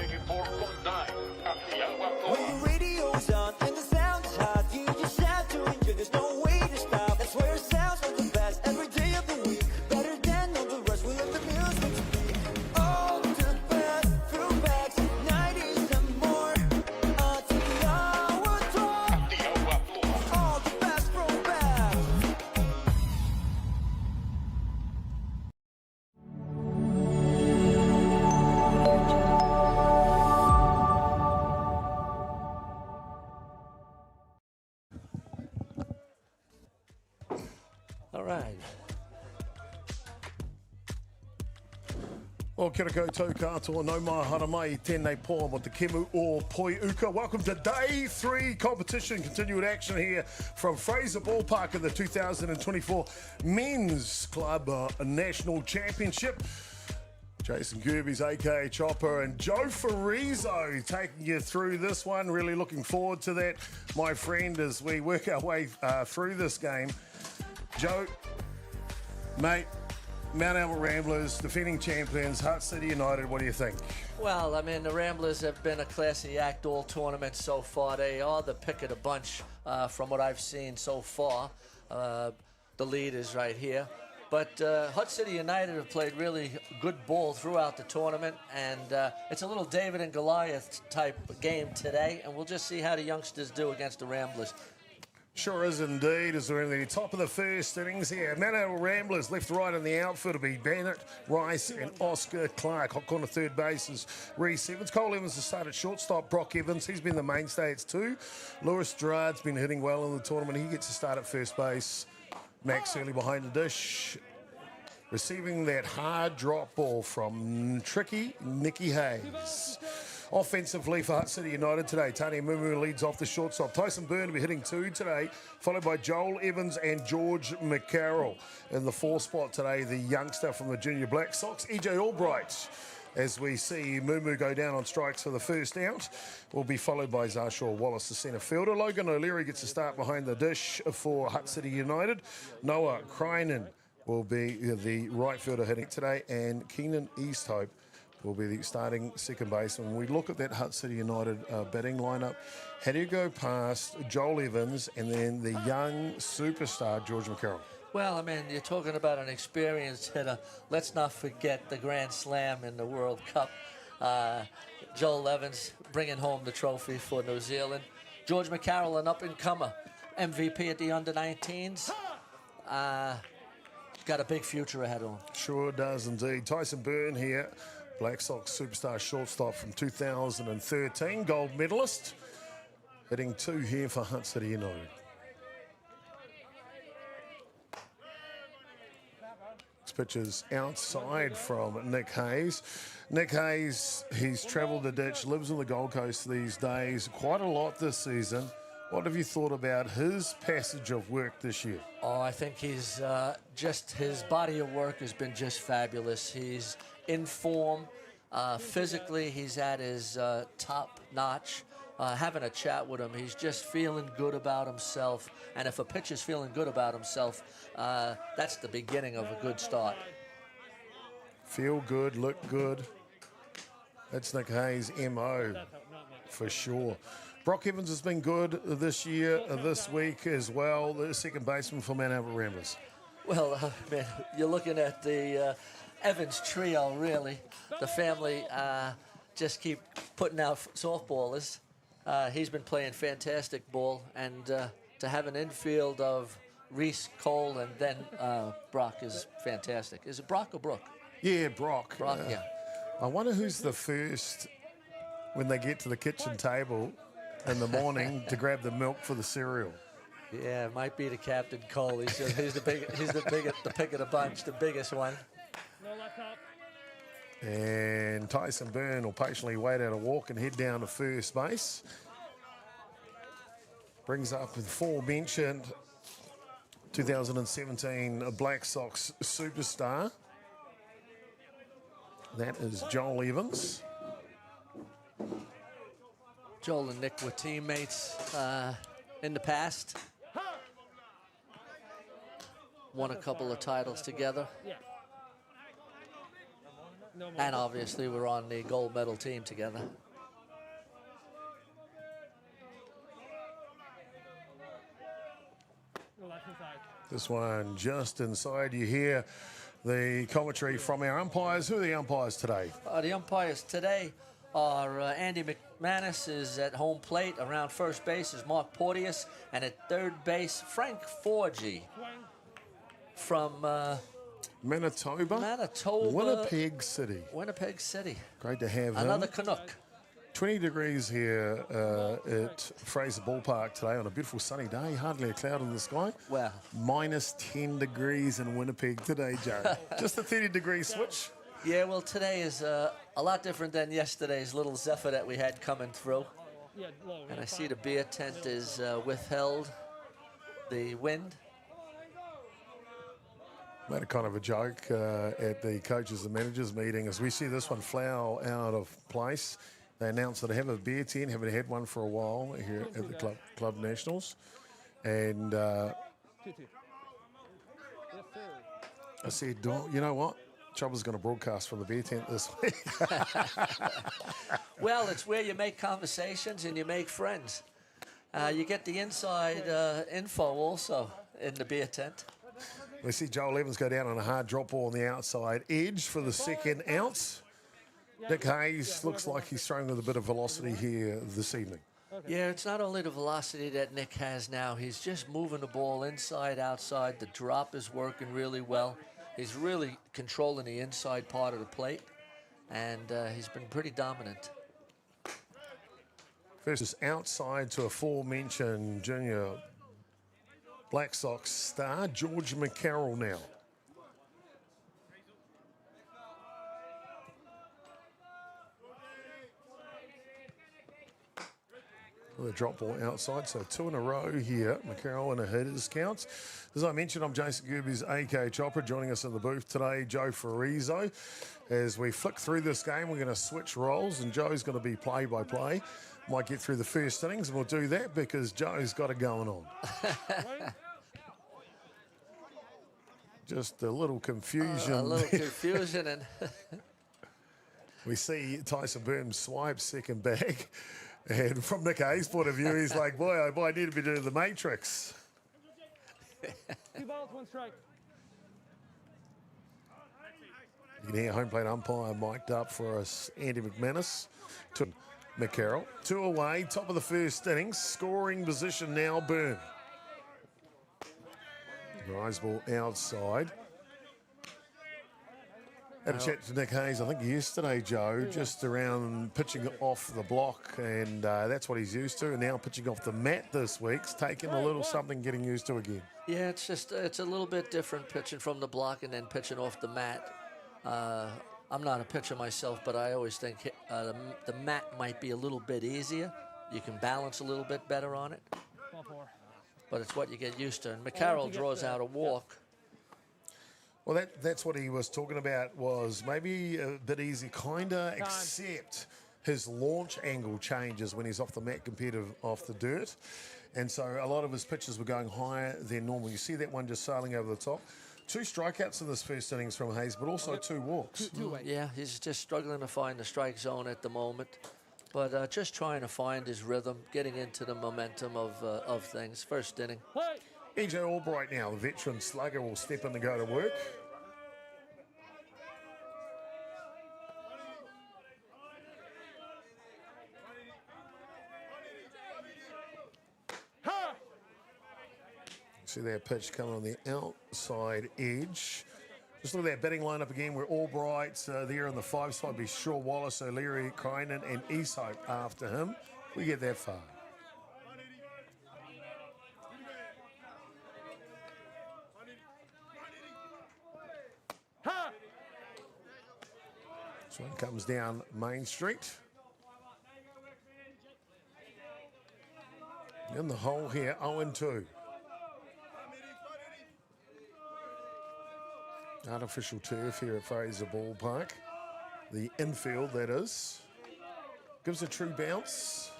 94.9 Atiawa Toa. When the radio's on and the sound is hot, you just have to enjoy. There's no way to stop. That's where it sounds like the best every day of the week. Better than all the rest. We let the music speak. All the best throwbacks, 90s and more. Atiawa Toa. Atiawa Toa. All the best throwbacks. All right. O kia koutou katoa, no mahara mai, tēnei pō mo te kemu o Poi Uka. Welcome to day 3 competition. Continued action here from Fraser Ballpark in the 2024 Men's Club National Championship. Jason Gerbes, aka Chopper, and Joe Farizo taking you through this one. Really looking forward to that, my friend, as we work our way through this game. Joe, mate, Mount Albert Ramblers, defending champions, Hutt City United, what do you think? Well, I mean, the Ramblers have been a classy act all tournament so far. They are the pick of the bunch from what I've seen so far. The lead is right here. But Hutt City United have played really good ball throughout the tournament, and it's a little David and Goliath type game today, and we'll just see how the youngsters do against the Ramblers. Sure is indeed, as we're in the top of the first innings here. Mount Albert Ramblers, left, right in the outfield will be Bennett, Rice and Oscar Clark. Hot corner third base is Reece Evans. Cole Evans has started shortstop. Brock Evans, he's been the mainstay. It's 2. Lewis Gerard's been hitting well in the tournament. He gets to start at first base. Max early behind the dish. Receiving that hard drop ball from tricky Nicky Hayes. Offensively for Hutt City United today, Tani Mumu leads off the shortstop. Tyson Byrne will be hitting 2 today, followed by Joel Evans and George McCarroll. In the 4th spot today, the youngster from the Junior Black Sox, EJ Albright. As we see Mumu go down on strikes for the first out, will be followed by Zarshaw Wallace, the centre fielder. Logan O'Leary gets a start behind the dish for Hutt City United. Noah Krynen will be the right fielder hitting today, and Keenan Easthope will be the starting second baseman. When we look at that Hutt City United batting lineup, how do you go past Joel Evans and then the young superstar George McCarroll? Well, I mean, you're talking about an experienced hitter. Let's not forget the Grand Slam in the World Cup. Joel Evans bringing home the trophy for New Zealand. George McCarroll, an up-and-comer, MVP at the under-19s. Got a big future ahead of him. Sure does indeed. Tyson Byrne here, Black Sox superstar shortstop from 2013, gold medalist. Hitting 2 here for Hutt City United. This pitch is outside from Nick Hayes. Nick Hayes, he's travelled the ditch, lives on the Gold Coast these days, quite a lot this season. What have you thought about his passage of work this year? Oh, I think he's just, his body of work has been just fabulous. He's in form. Physically, he's at his top notch. Having a chat with him, he's just feeling good about himself. And if a pitcher's feeling good about himself, that's the beginning of a good start. Feel good, look good. That's Nick Hayes' MO for sure. Brock Evans has been good this year, this week as well, the second baseman for Mount Albert Ramblers. Well, man, you're looking at the Evans trio, really. The family just keep putting out softballers. He's been playing fantastic ball, and to have an infield of Reese, Cole, and then Brock is fantastic. Is it Brock or Brooke? Yeah, Brock. Brock, yeah. I wonder who's the first when they get to the kitchen table in the morning to grab the milk for the cereal. Yeah, it might be the Captain Cole. He's the pick of the bunch, the biggest one. And Tyson Byrne will patiently wait out a walk and head down to first base. Brings up the aforementioned 2017 Black Sox superstar. That is Joel Evans. Joel and Nick were teammates in the past. Won a couple of titles together. And obviously we're on the gold medal team together. This one just inside. You hear the commentary from our umpires. Who are the umpires today? The umpires today are Andy McManus is at home plate. Around first base is Mark Porteous. And at third base, Frank Forgy from Manitoba, Winnipeg City. Winnipeg City. Great to have Another him. Canuck. 20 degrees here at Fraser Ballpark today on a beautiful sunny day. Hardly a cloud in the sky. Well. Minus 10 degrees in Winnipeg today, Joe. Just a 30-degree switch. Yeah, well, today is a lot different than yesterday's little zephyr that we had coming through. And I see the beer tent is withheld the wind. Made a kind of a joke at the coaches and managers meeting as we see this one flower out of place. They announced that they have a beer tent, haven't had one for a while here at the Club Nationals. And I said, oh, you know what? Chubb's going to broadcast from the beer tent this week. Well, it's where you make conversations and you make friends. You get the inside info also in the beer tent. We see Joel Evans go down on a hard drop ball on the outside edge for the second out. Nick Hayes looks like he's throwing with a bit of velocity here this evening. Yeah, it's not only the velocity that Nick has now. He's just moving the ball inside, outside. The drop is working really well. He's really controlling the inside part of the plate, and he's been pretty dominant. First is outside to aforementioned junior Black Sox star, George McCarroll now. The drop ball outside, so 2 in a row here. McCarroll in a hitters count. As I mentioned, I'm Jason Gerbes, AK Chopper. Joining us in the booth today, Joe Farizo. As we flick through this game, we're going to switch roles, and Joe's going to be play-by-play. Might get through the first innings, and we'll do that because Joe's got it going on. Just a little confusion. A little confusion. And we see Tyson Burns swipe second bag. And from Nick Hayes' point of view, he's like, boy, oh boy, I need to be doing the Matrix. 2 balls, 1 strike. You can hear home plate umpire mic'd up for us, Andy McManus. To McCarroll. 2 away, top of the first innings. Scoring position now, Burn. Rise ball outside. Had a chat to Nick Hayes, I think yesterday, Joe, just around pitching off the block, and that's what he's used to. And now pitching off the mat this week's taking a little something getting used to again. yeah, it's a little bit different pitching from the block and then pitching off the mat. I'm not a pitcher myself, but I always think the mat might be a little bit easier. You can balance a little bit better on it. But it's what you get used to. And McCarroll draws out a walk. Well, that's what he was talking about, was maybe a bit easy, except his launch angle changes when he's off the mat compared to off the dirt. And so a lot of his pitches were going higher than normal. You see that one just sailing over the top. 2 strikeouts in this first innings from Hayes, but also 2 walks. Yeah, he's just struggling to find the strike zone at the moment. But just trying to find his rhythm, getting into the momentum of things. First inning. EJ Albright now, the veteran slugger, will step in and go to work. See that pitch coming on the outside edge. Just look at that batting lineup again, where Albright's there in the 5 spot. Be Shaw, Wallace, O'Leary, Crinan, and Esope after him. We get that far. This one comes down Main Street. In the hole here, 0-2. Artificial turf here at Fraser Ballpark. The infield, that is. Gives a true bounce.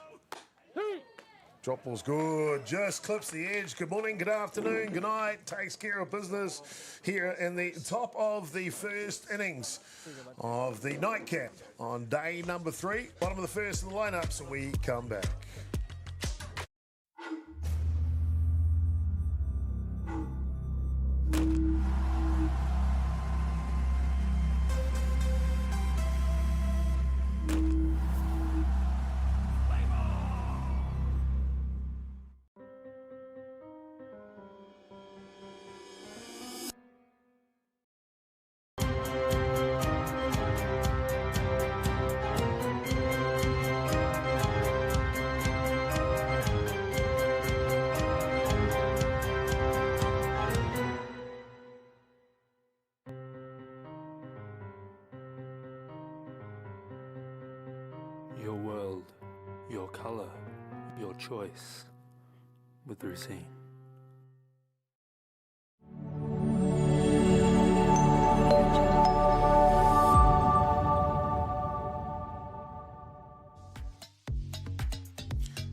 Drop ball's good, just clips the edge. Good morning, good afternoon, good night. Takes care of business here in the top of the first innings of the nightcap on day number 3. Bottom of the first in the lineup, so we come back. Your world, your color, your choice with Racine.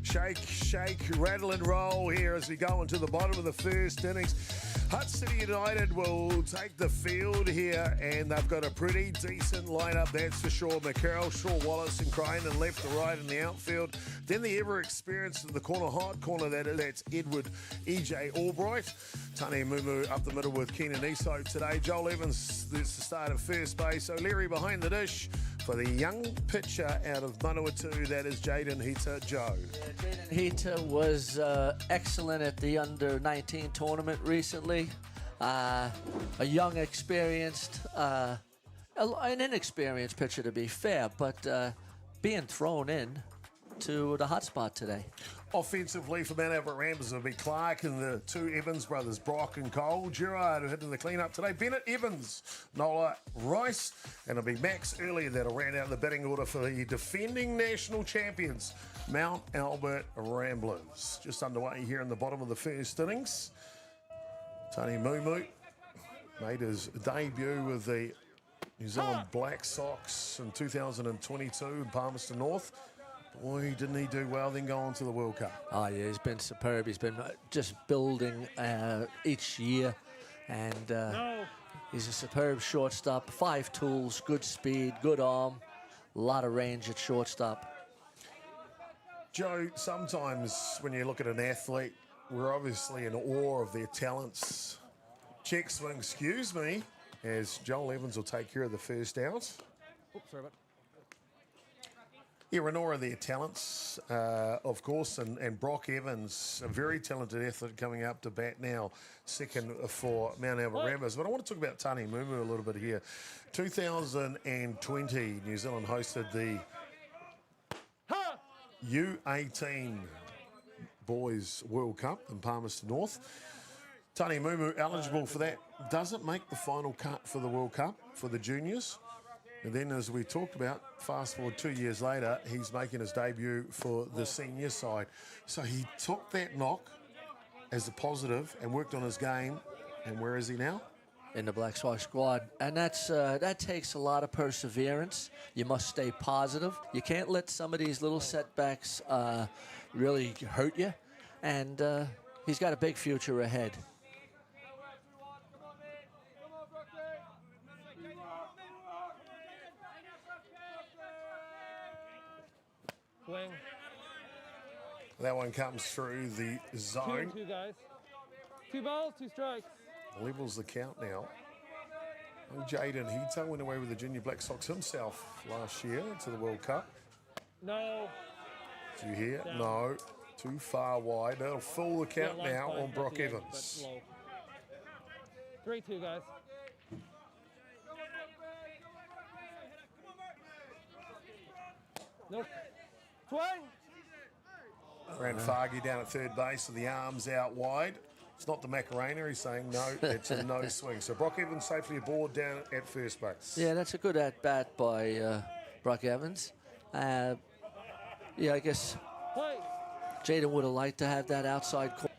Shake, shake, rattle and roll here as we go into the bottom of the first innings. Hutt City United will take the field here, and they've got a pretty decent lineup, that's for sure. McCarroll, Shaw, Wallace and Crane, and left to right in the outfield. Then the ever-experienced in the corner, hard corner, that's Edward E.J. Albright. Tani Mumu up the middle with Keenan Iso today. Joel Evans, that's the start of first base. O'Leary behind the dish for the young pitcher out of Manawatu, that is Jaden Hita Joe. Jaden Hita was excellent at the under-19 tournament recently. A young, experienced, an inexperienced pitcher to be fair, but being thrown in to the hot spot today. Offensively for Mount Albert Ramblers will be Clark and the two Evans brothers, Brock and Cole. Gerard who hitting the clean-up today. Bennett, Evans, Nola, Rice. And it'll be Max earlier that'll round out the batting order for the defending national champions, Mount Albert Ramblers. Just underway here in the bottom of the first innings. Tony Mumu made his debut with the New Zealand Black Sox in 2022 in Palmerston North. Boy, didn't he do well, then go on to the World Cup. Oh, yeah, he's been superb. He's been just building each year, and he's a superb shortstop. 5 tools, good speed, good arm, a lot of range at shortstop. Joe, sometimes when you look at an athlete, we're obviously in awe of their talents. Check swing, excuse me, as Joel Evans will take care of the first out. Oops, sorry about. Yeah, Renora, their talents, of course, and Brock Evans, a very talented athlete coming up to bat now, second for Mount Albert Ramblers. But I want to talk about Tani Mumu a little bit here. 2020, New Zealand hosted the U18 Boys World Cup in Palmerston North. Tani Mumu eligible for that, doesn't make the final cut for the World Cup for the juniors. And then, as we talked about, fast forward 2 years later, he's making his debut for the senior side. So he took that knock as a positive and worked on his game. And where is he now? In the Black Sox squad. And that takes a lot of perseverance. You must stay positive. You can't let some of these little setbacks really hurt you. And he's got a big future ahead. Swing. That one comes through the 2 zone. and 2, guys. 2 balls, 2 strikes. Levels the count now. Oh, Jaden Hito went away with the Junior Black Sox himself last year to the World Cup. No. Did you hear? Down. No. Too far wide. That'll fill the count Yeah, now line on five, Brock at the end, Evans. but low. 3-2, guys. Nope. Swing. Ran Fargy down at third base with the arms out wide. It's not the Macarena. He's saying no, it's a no swing. So Brock Evans safely aboard down at first base. Yeah, that's a good at-bat by Brock Evans. Yeah, I guess Play. Jaden would have liked to have that outside corner.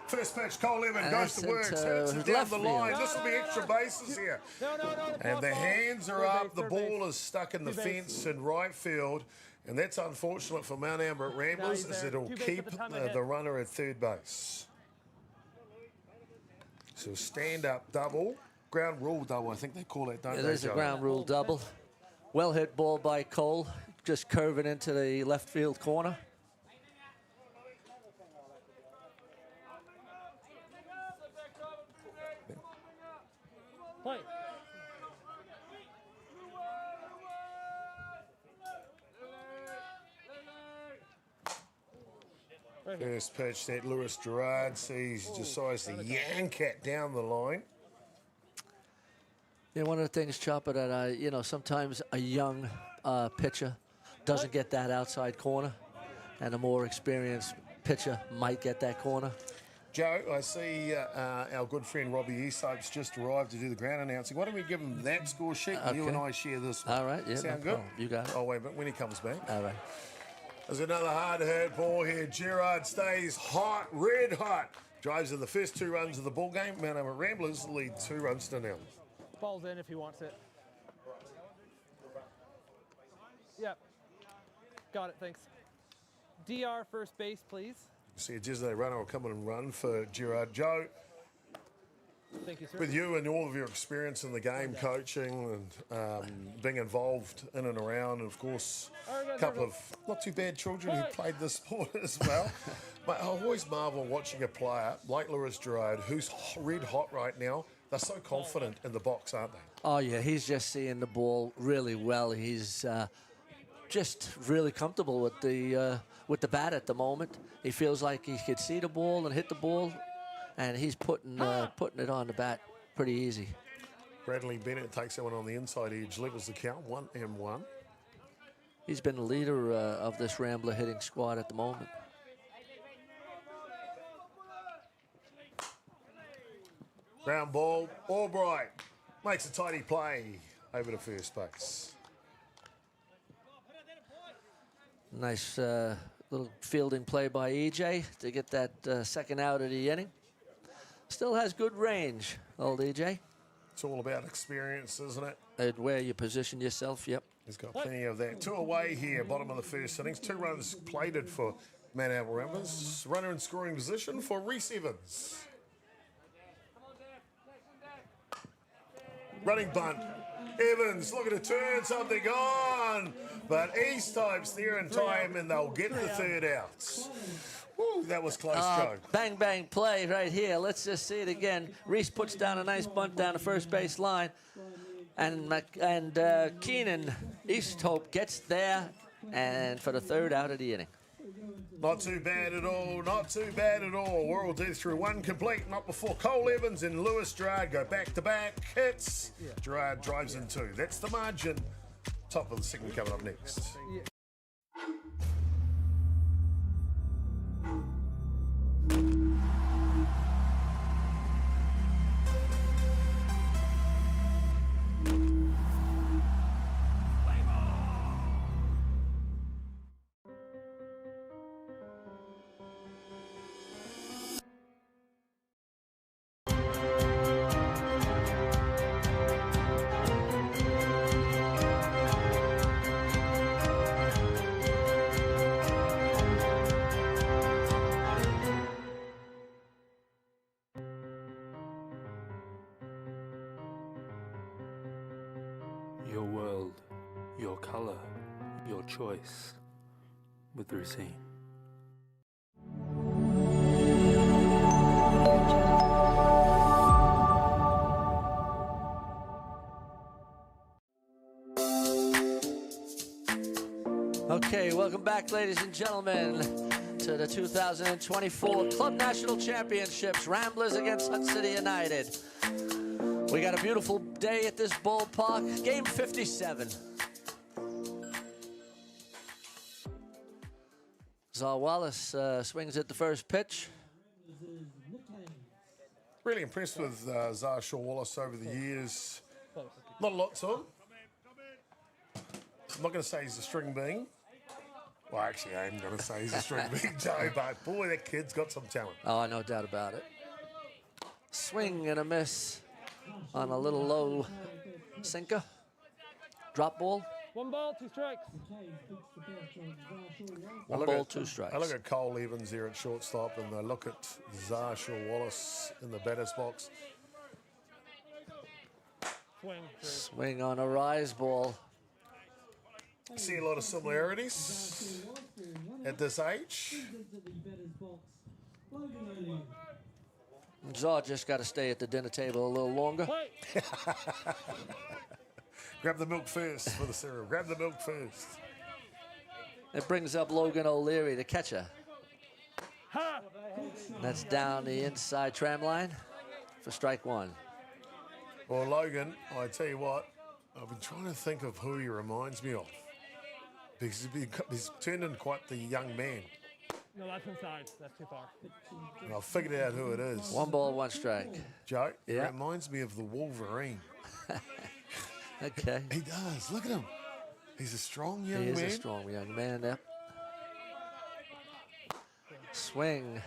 First pitch, Cole Evan And goes that's to work, into hits it his down left the field. line. This will be extra bases here. No. And the hands are Third up. base, The third ball base. is stuck in the Third base. fence in right field. And that's unfortunate for Mount Amber at Ramblers, he's as there. it'll 2 bases keep at the time ahead. the runner at third base. So stand-up double, ground rule double, I think they call it, don't It they, is a Joe? ground rule double. Well hit ball by Cole, just curving into the left field corner. Play. Right here. First pitch that Lewis Gerard sees, decides to yank it down the line. Yeah, one of the things, Chopper, that you know, sometimes a young pitcher doesn't get that outside corner, and a more experienced pitcher might get that corner. Joe, I see our good friend Robbie Easthope's just arrived to do the ground announcing. Why don't we give him that score sheet and you Okay. and I share this one? All right, yeah, Sound no good? problem. You got it. Oh, wait a minute, when he comes back. All right. There's another hard hit ball here. Gerard stays hot, red hot. Drives in the first 2 runs of the ball game. Mount Amber Ramblers lead 2 runs to 0. Ball's in if he wants it. Yep. Got it, thanks. DR first base, please. See a Disney runner will come in and run for Gerard. Joe, Thank you, sir. with you and all of your experience in the game, coaching and being involved in and around, and of course, a couple of not too bad children who played this sport as well. But I always marvel watching a player like Lewis Gerard, who's red hot right now. They're so confident in the box, aren't they? Oh, yeah, he's just seeing the ball really well. He's just really comfortable with the bat at the moment. He feels like he could see the ball and hit the ball, and he's putting it on the bat pretty easy. Bradley Bennett takes that one on the inside edge, levels the count, 1-1. He's been the leader of this Rambler hitting squad at the moment. Ground ball, Albright makes a tidy play over to first base. Nice little fielding play by EJ to get that second out of the inning. Still has good range, old EJ. It's all about experience, isn't it? And where you position yourself, yep. He's got plenty of that. 2 away here, bottom of the first innings. 2 runs plated for Mount Amber Ramblers. Runner in scoring position for Reese Evans. Running bunt. Evans looking to turn something on. But Easthope's there in time and they'll get the 3rd out. Woo, that was close, Joe. Bang, bang play right here. Let's just see it again. Reese puts down a nice bunt down the first base line. And Keenan Easthope gets there and for the 3rd out of the inning. Not too bad at all, not too bad at all. We're all due through 1 complete, not before Cole Evans and Lewis Gerard go back-to-back hits. Gerard drives in 2. That's the margin. Top of the 2nd coming up next. Your world, your color, your choice with Racine. Okay, welcome back, ladies and gentlemen, to the 2024 Club National Championships. Ramblers against Hutt City United. We got a beautiful day at this ballpark. Game 57. Zal Wallace swings at the first pitch. Really impressed with Zar Shaw Wallace over the years. Not a lot to him. I'm not going to say he's a string bean. Well, actually, I am going to say he's a string bean, Joe, but boy, that kid's got some talent. Oh, no doubt about it. Swing and a miss on a little low sinker. Drop ball. 1 ball, 2 strikes. One ball, 2 strikes. I look at Cole Evans there at shortstop, and I look at Zarshaw Wallace in the batter's box. Swing. 3. Swing on a rise ball. See a lot of similarities at this age. Zar just got to stay at the dinner table a little longer. Play. Grab the milk first for the cereal. Grab the milk first. It brings up Logan O'Leary, the catcher. Ha! That's down the inside tram line for strike 1. Well, Logan, I tell you what, I've been trying to think of who he reminds me of. Because he's turned into quite the young man. No, that's inside. That's too far. And I've figured out who it is. 1 ball, 1 strike. Joe, he Yeah. reminds me of the Wolverine. Okay. He does. Look at him. He's a strong young He is man. a strong young man there. Swing.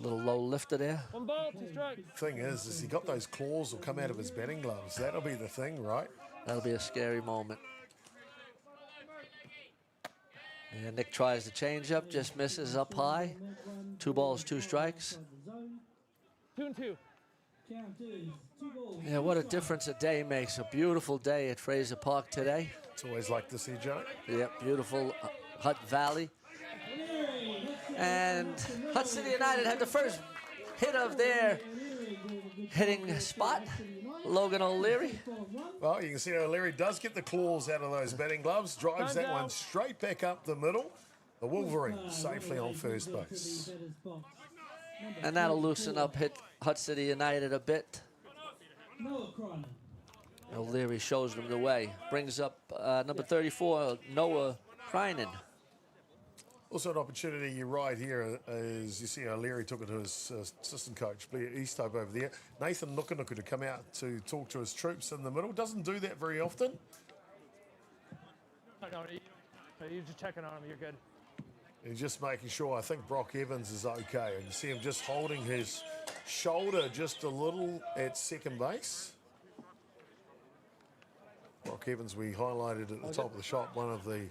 Little low lifter there. 1 ball, 2 strikes. Thing is he got those claws will come out of his batting gloves. That'll be the thing, right? That'll be a scary moment. And Nick tries to change up, just misses up high. 2 balls, 2 strikes. 2 and 2. Yeah, what a difference a day makes. A beautiful day at Fraser Park today. It's always like to see Joe. Yep, beautiful Hutt Valley. And Hutt City United had the first hit of their hitting spot. Logan O'Leary. Well, you can see O'Leary does get the claws out of those batting gloves, drives that one straight back up the middle. The Wolverine safely on first base. And that'll loosen up Hutt City United a bit. O'Leary shows them the way. Brings up number 34, Noah Krynen. Also an opportunity right here is you see O'Leary took it to his assistant coach, Blair Easthope over there. Nathan Nukanuku to come out to talk to his troops in the middle. Doesn't do that very often. No, you're just checking on him. You're good. He's just making sure. I think Brock Evans is okay. And you see him just holding his shoulder just a little at second base. Brock Evans, we highlighted at the top of the shot, one of the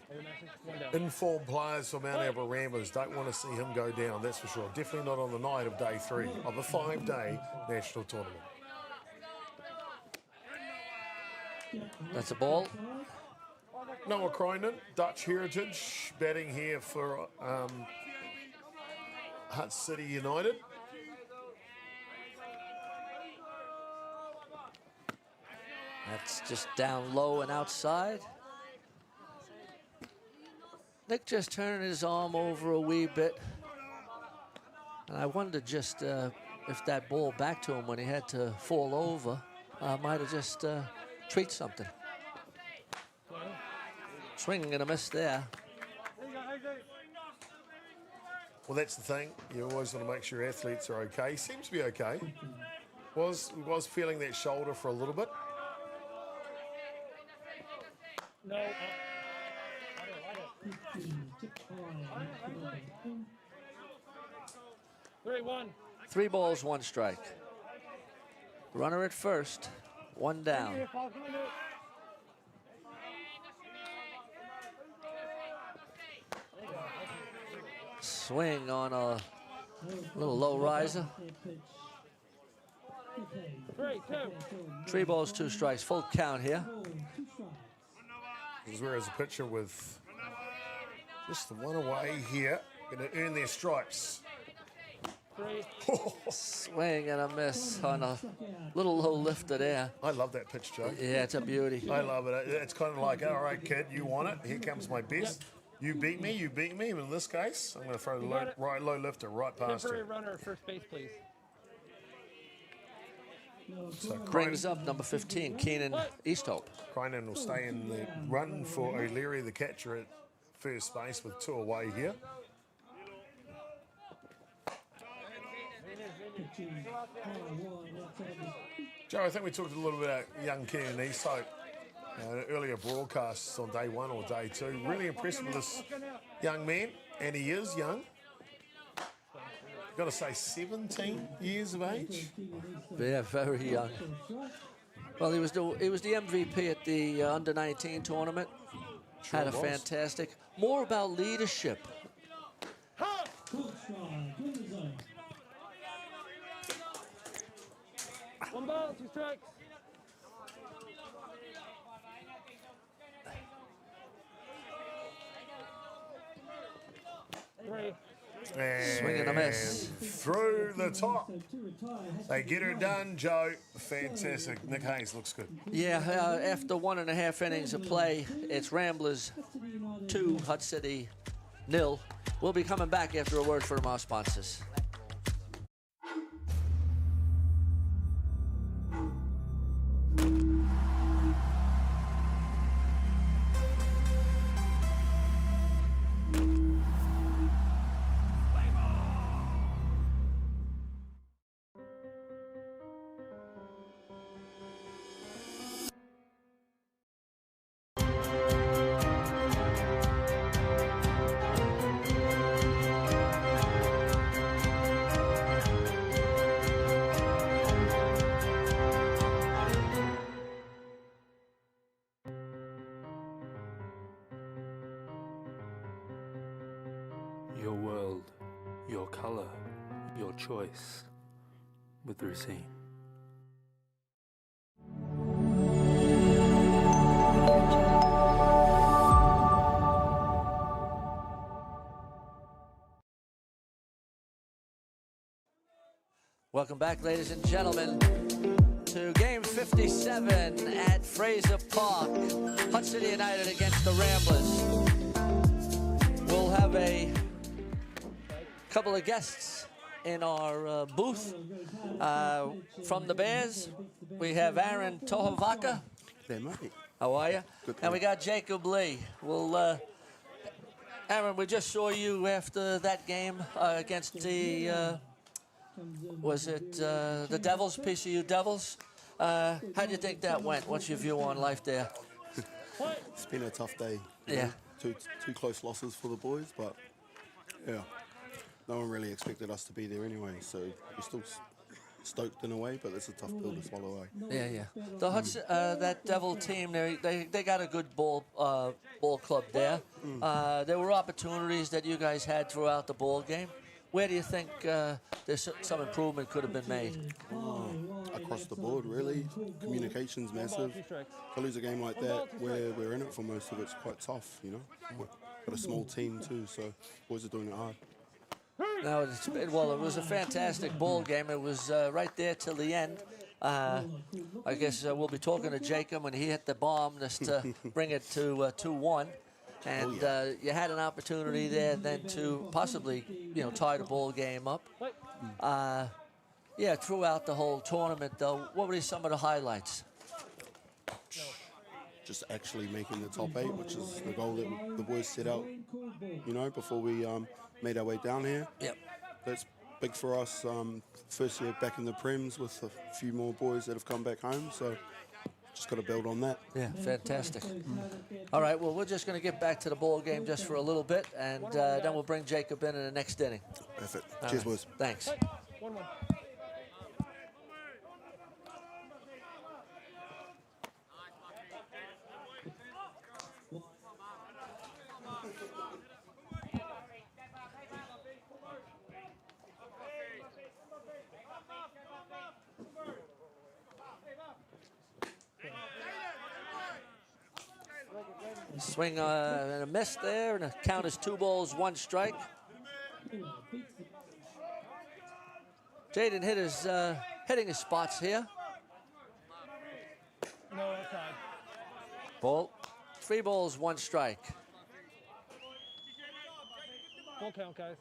informed players from Mount Albert Ramblers. Don't want to see him go down, that's for sure. Definitely not on the night of day 3 of a 5-day national tournament. That's a ball. Noah Krynen, Dutch heritage, batting here for Hutt City United. That's just down low and outside. Nick just turning his arm over a wee bit. And I wondered just if that ball back to him when he had to fall over might have just treat something. Swing and a miss there. Well, that's the thing. You always want to make sure athletes are okay. He seems to be okay. Was feeling that shoulder for a little bit. No. 3-1. 3 balls, 1 strike. Runner at first, 1 down. Swing on a little low riser. 3-2. 3 balls, 2 strikes. Full count here. This is where as a pitcher with just the one away here, going to earn their stripes. 3. Swing and a miss on a little low lifter there. I love that pitch, Joe. Yeah, it's a beauty. I love it. It's kind of like, all right, kid, you want it. Here comes my best. You beat me, you beat me. But in this case, I'm going to throw the low lifter right past Temporary you. runner at first base, please. So Brings up number 15, Keenan Easthope. Krynen will stay in the run for O'Leary, the catcher at first base with 2 away here. Joe, I think we talked a little bit about young Keenan Easthope earlier broadcasts on day 1 or day 2. Really impressed with this young man, and he is young. Got to say 17 years of age. Yeah, very young. Well, he was the MVP at the under-19 tournament. Sure Had a was. fantastic. More about leadership. One ball, 2 strikes. Three. Swing and a miss. Through the top. They get her done, Joe. Fantastic. Nick Hayes looks good. Yeah, after 1.5 innings of play, it's Ramblers 2, Hutt City 0. We'll be coming back after a word from our sponsors. Your world, your color, your choice with Racine. Welcome back, ladies and gentlemen, to Game 57 at Fraser Park. Hutt City United against the Ramblers. We'll have a couple of guests in our booth. From the Bears, we have Aaron Tohavaka. There, mate. How are you? Good, And we thank got Jacob Lee. Well, Aaron, we just saw you after that game against the, was it the Devils, PCU Devils? How do you think that went? What's your view on life there? It's been a tough day. you Yeah. know. Two close losses for the boys, but yeah, no one really expected us to be there anyway. So we're still stoked in a way, but it's a tough pill to swallow away. Yeah, yeah. The Huts, that Devil team, they got a good ball club there. There were opportunities that you guys had throughout the ball game. Where do you think there's some improvement could have been made? Across the board, really. Communication's massive. To lose a game like that, where we're in it for most of it's quite tough, you know. We've got a small team too, so boys are doing it hard. No, it was a fantastic ball game. It was right there till the end. I guess we'll be talking to Jacob when he hit the bomb just to bring it to 2-1. And you had an opportunity there then to possibly, tie the ball game up. Throughout the whole tournament, though, what were some of the highlights? Just actually making the top 8, which is the goal that the boys set out, before we made our way down here. Yep. That's big for us. First year back in the Prems with a few more boys that have come back home, so just got to build on that. Yeah, fantastic. All right, well, we're just going to get back to the ball game just for a little bit, and then we'll bring Jacob in the next inning. Perfect. All Cheers, right. boys. Thanks. 1-1. Swing and a miss there, and the count is 2 balls, 1 strike. Jaden hitting his spots here. No outside. Ball, 3 balls, 1 strike. Full count, guys.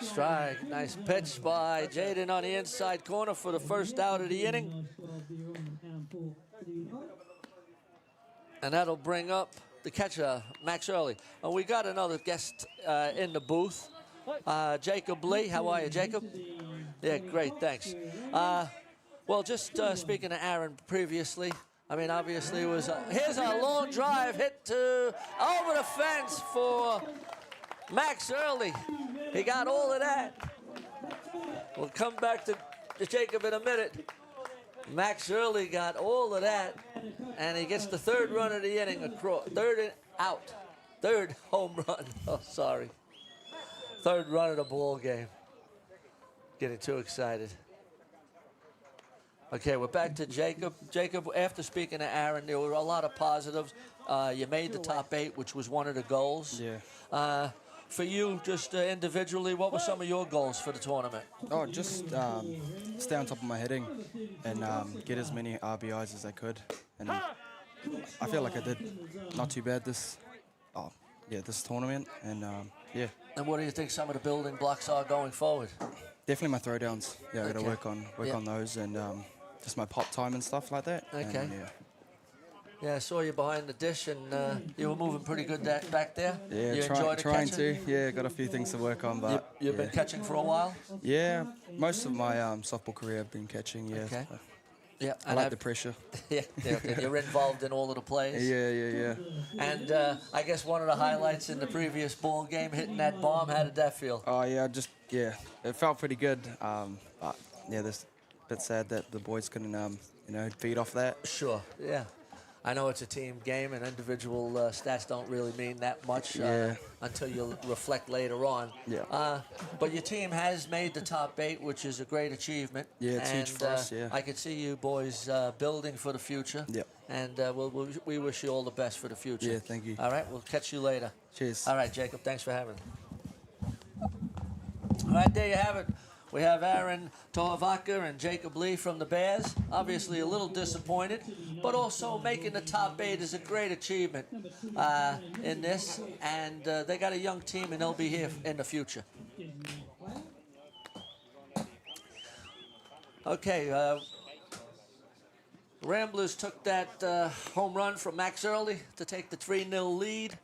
Strike, nice pitch by Jaden on the inside corner for the first out of the inning. And that'll bring up the catcher, Max Early. And we got another guest in the booth, Jacob Lee. How are you, Jacob? Yeah, great, thanks. Well, just speaking to Aaron previously, I mean, obviously it was here's a long drive hit to over the fence for Max Early. He got all of that. We'll come back to Jacob in a minute. Max Early got all of that, and he gets the third run of the inning, third out, third home run. Oh, sorry. Third run of the ball game. Getting too excited. Okay, we're back to Jacob. Jacob, after speaking to Aaron, there were a lot of positives. You made the top 8, which was one of the goals. Yeah. For you, just individually, what were some of your goals for the tournament? Oh, just stay on top of my hitting and get as many RBIs as I could. And I feel like I did not too bad this tournament. And yeah. And what do you think some of the building blocks are going forward? Definitely my throwdowns. Yeah, I got to work on those and just my pop time and stuff like that. Okay. And, yeah, I saw you behind the dish, and you were moving pretty good back there. Yeah, you trying catching? to. Yeah, got a few things to work on, but You've been catching for a while? Yeah, most of my softball career I've been catching. Yeah. Okay. Yeah, I like the pressure. Yeah, you're involved in all of the plays. Yeah. And I guess one of the highlights in the previous ball game, hitting that bomb, how did that feel? Oh yeah, it felt pretty good. But yeah, this bit sad that the boys couldn't feed off that. Sure. Yeah. I know it's a team game, and individual stats don't really mean that much until you reflect later on. Yeah. But your team has made the top 8, which is a great achievement. Yeah, it's huge for us, yeah. I could see you boys building for the future. Yep. And we wish you all the best for the future. Yeah, thank you. All right, we'll catch you later. Cheers. All right, Jacob, thanks for having me. All right, there you have it. We have Aaron Toavaka and Jacob Lee from the Bears. Obviously a little disappointed, but also making the top 8 is a great achievement in this. And they got a young team, and they'll be here in the future. Okay, Ramblers took that home run from Max Early to take the 3-0 lead.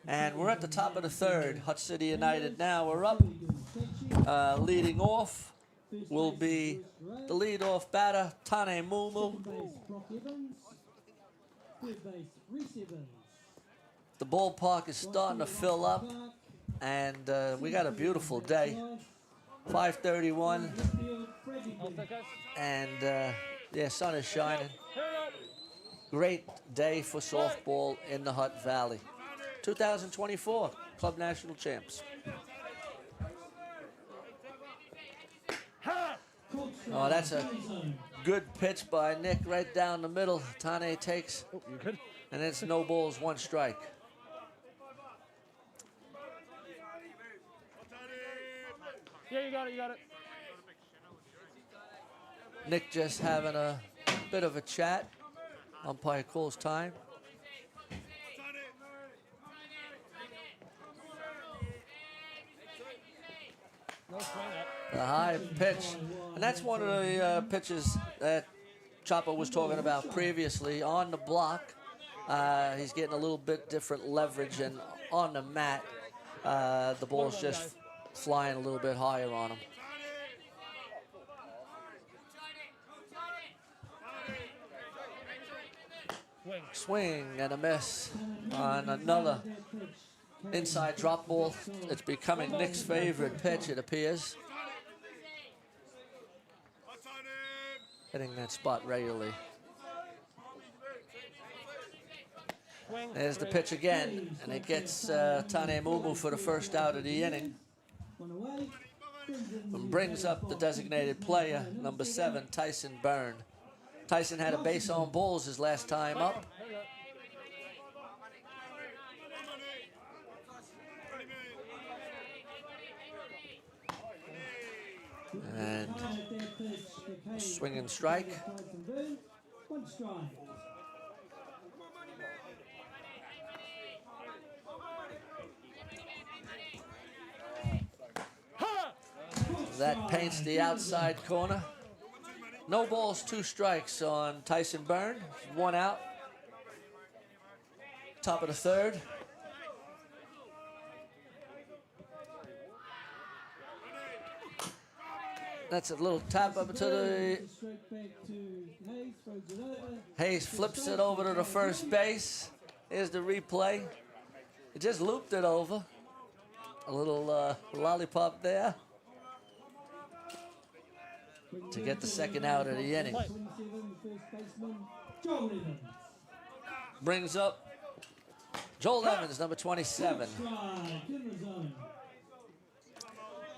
And we're at the top of the third. Hutt City United now are up. Leading off will be the leadoff batter, Tane Mumu. The ballpark is starting to fill up, and we got a beautiful day. 5:31, and sun is shining. Great day for softball in the Hutt Valley. 2024 Club National Champs. Oh, that's a good pitch by Nick right down the middle. Tane takes, and it's no balls, 1 strike. Yeah, you got it. Nick just having a bit of a chat. Umpire calls time. The high pitch, and that's one of the pitches that Chopper was talking about previously. On the block, he's getting a little bit different leverage, and on the mat, the ball's just flying a little bit higher on him. Swing and a miss on another inside drop ball. It's becoming Nick's favorite pitch, it appears. Hitting that spot regularly. There's the pitch again, and it gets Tane Mumu for the first out of the inning. And brings up the designated player, number 7, Tyson Byrne. Tyson had a base on balls his last time up. And swing and strike. That paints the outside corner. No balls, 2 strikes on Tyson Byrne. 1 out. Top of the third. That's a little tap up to the... Hayes flips it over to the first base. Here's the replay. It just looped it over. A little lollipop there to get the second out of the inning. Brings up Joel Evans, number 27.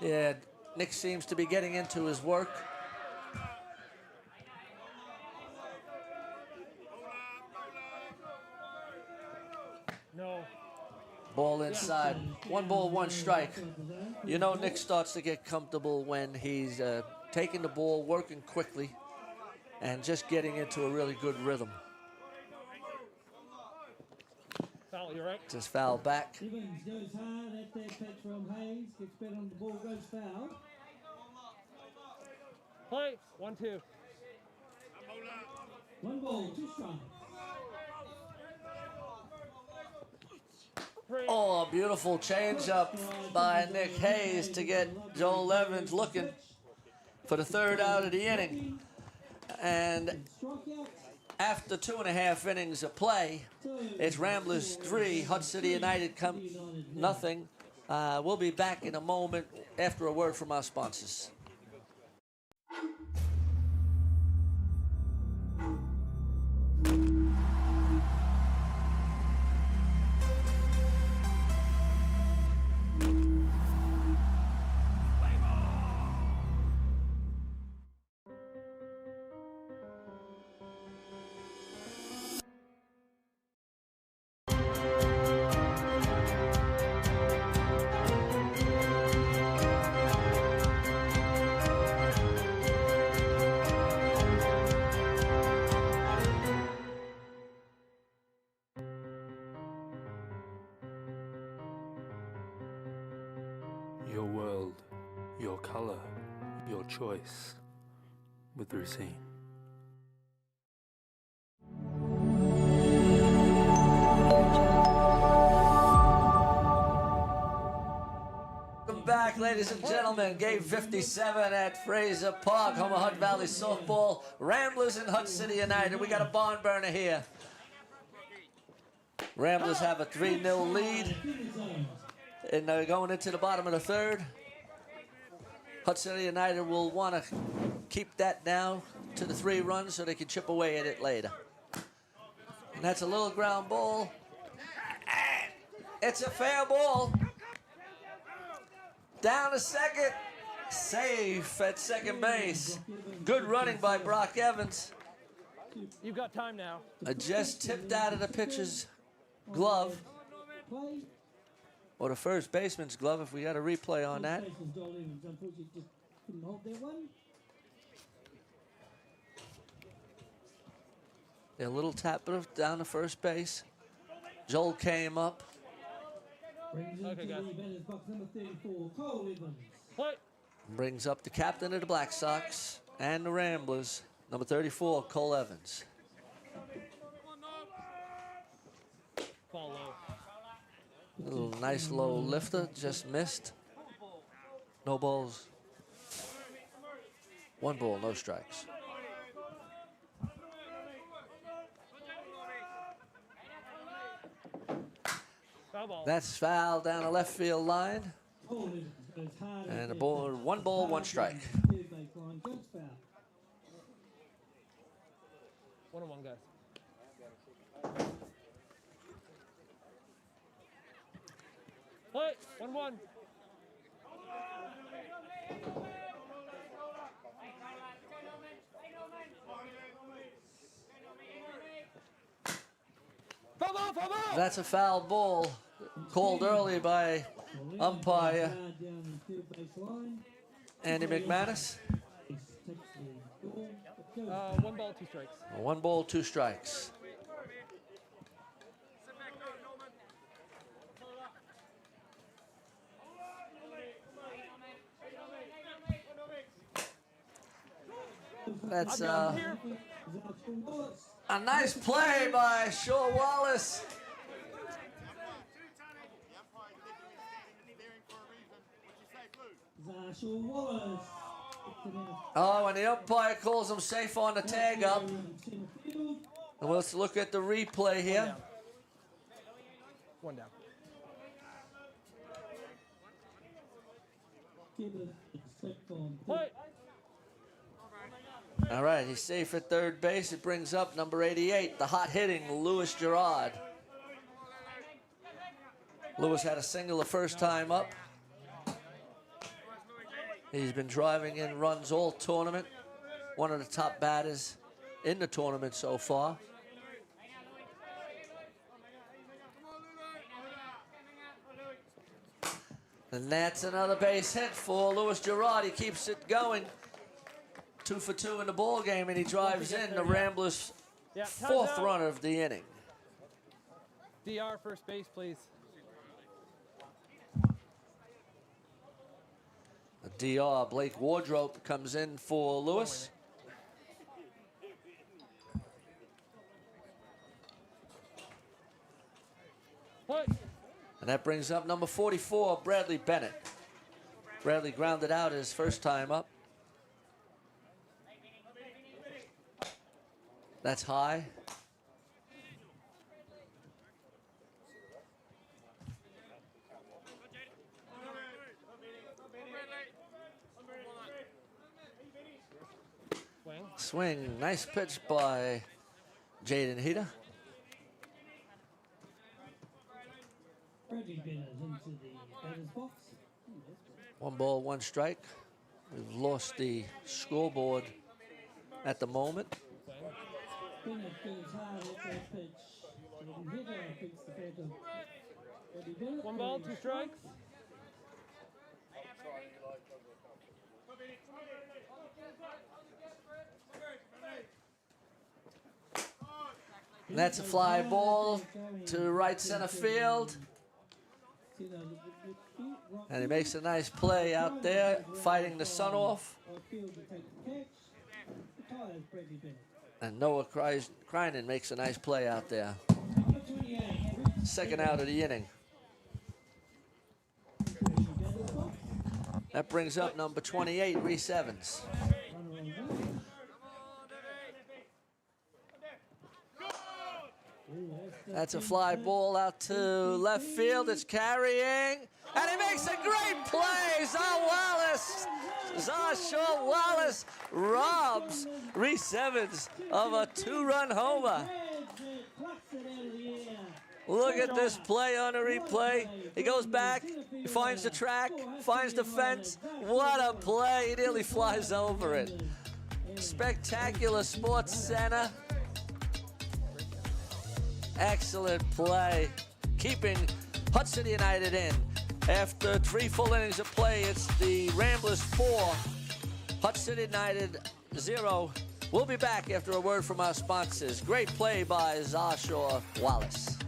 Yeah, Nick seems to be getting into his work. No. Ball inside. 1 ball, 1 strike. You know Nick starts to get comfortable when he's taking the ball, working quickly, and just getting into a really good rhythm. Foul, you're right. Just foul back. Evans goes hard at that pitch from Hayes. Gets bet on the ball, goes foul. Play. 1-2. 1 ball, 2 strikes. Oh, a beautiful change-up by Nick Hayes to get Joel Evans looking for the 3rd out of the inning. And after 2.5 innings of play, it's Ramblers 3, Hutt City United nothing. We'll be back in a moment after a word from our sponsors. Your world, your color, your choice with Racine. Welcome back, ladies and gentlemen. Game 57 at Fraser Park, home of Hutt Valley softball. Ramblers and Hutt City United. We got a barn burner here. Ramblers have a 3-0 lead. And they're going into the bottom of the 3rd. Hutt City United will want to keep that down to the 3 runs so they can chip away at it later. And that's a little ground ball. It's a fair ball. Down to second. Safe at second base. Good running by Brock Evans. You've got time now. Just tipped out of the pitcher's glove. Or the first baseman's glove, if we got a replay on that. A little tap down to first base. Joel came up. Okay, guys. Brings up the captain of the Black Sox and the Ramblers, number 34, Cole Evans. Fall low. Little nice low lifter, just missed. No balls. 1 ball, no strikes. Foul ball. That's foul down the left field line. And a ball, 1 ball, 1 strike. 1-1, guys. Play. 1-1. Foul ball, foul ball. That's a foul ball called early by umpire Andy McManus. 1 ball, 2 strikes. 1 ball, 2 strikes. That's a nice play by Shaw Wallace. Oh, and the umpire calls him safe on the tag up. And let's look at the replay here. 1 down. Gerbes set form. All right, he's safe at third base. It brings up number 88, the hot hitting Lewis Gerard. Lewis had a single the first time up. He's been driving in runs all tournament. One of the top batters in the tournament so far. And that's another base hit for Lewis Gerard. He keeps it going. 2 for 2 in the ball game, and he drives in the Ramblers' fourth run of the inning. DR first base, please. The DR, Blake Wardrope, comes in for Lewis. And that brings up number 44, Bradley Bennett. Bradley grounded out his first time up. That's high. Swing, nice pitch by Jaden Heater. Bradley Bennett into the batter's box. 1 ball, 1 strike. We've lost the scoreboard at the moment. Bennett goes hard at that pitch. The hitter picks the batter. Bradley Bennett 1 ball, 2 strikes. And that's a fly ball to right center field. And he makes a nice play out there, fighting the sun off. And Noah Kreinen makes a nice play out there. Second out of the inning. That brings up number 28, Reese Evans. That's a fly ball out to left field. It's carrying, and he makes a great play. Zarshaw Wallace robs Reese Evans of a 2-run homer. Look at this play on a replay. He goes back, he finds the track, finds the fence. What a play. He nearly flies over it. Spectacular Sports Center. Excellent play, keeping Hutt City United in. After 3 full innings of play, it's the Ramblers 4, Hutt City United 0. We'll be back after a word from our sponsors. Great play by Zarshaw Wallace.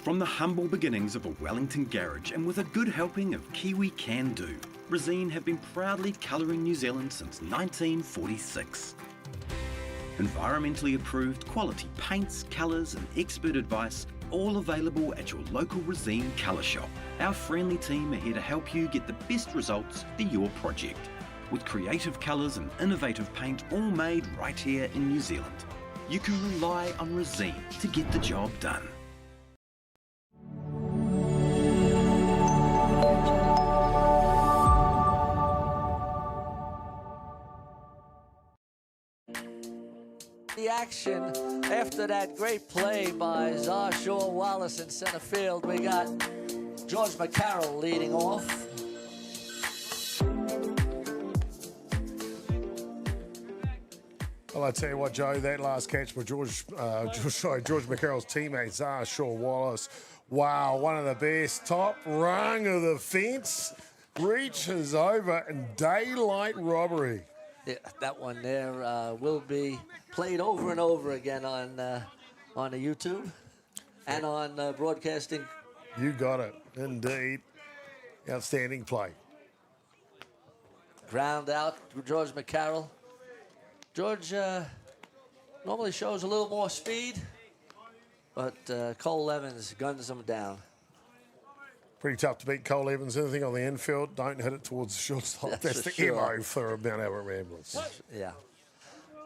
From the humble beginnings of a Wellington garage and with a good helping of Kiwi Can Do, Resine have been proudly colouring New Zealand since 1946. Environmentally approved quality paints, colours and expert advice, all available at your local Resine colour shop. Our friendly team are here to help you get the best results for your project. With creative colours and innovative paint all made right here in New Zealand. You can rely on Resine to get the job done. The action after that great play by Zarshaw Wallace in center field. We got George McCarroll leading off. Well, I tell you what, Joe, that last catch by George McCarroll's teammate, Zarshaw Wallace. Wow, one of the best. Top rung of the fence. Reaches over in daylight robbery. Yeah, that one there will be played over and over again on the YouTube and on broadcasting. You got it, indeed. Outstanding play. Ground out, George McCarroll. George normally shows a little more speed, but Cole Evans guns him down. Pretty tough to beat Cole Evans. Anything on the infield, don't hit it towards the shortstop. That's the for MO sure. for Mount Albert Ramblers. Yeah.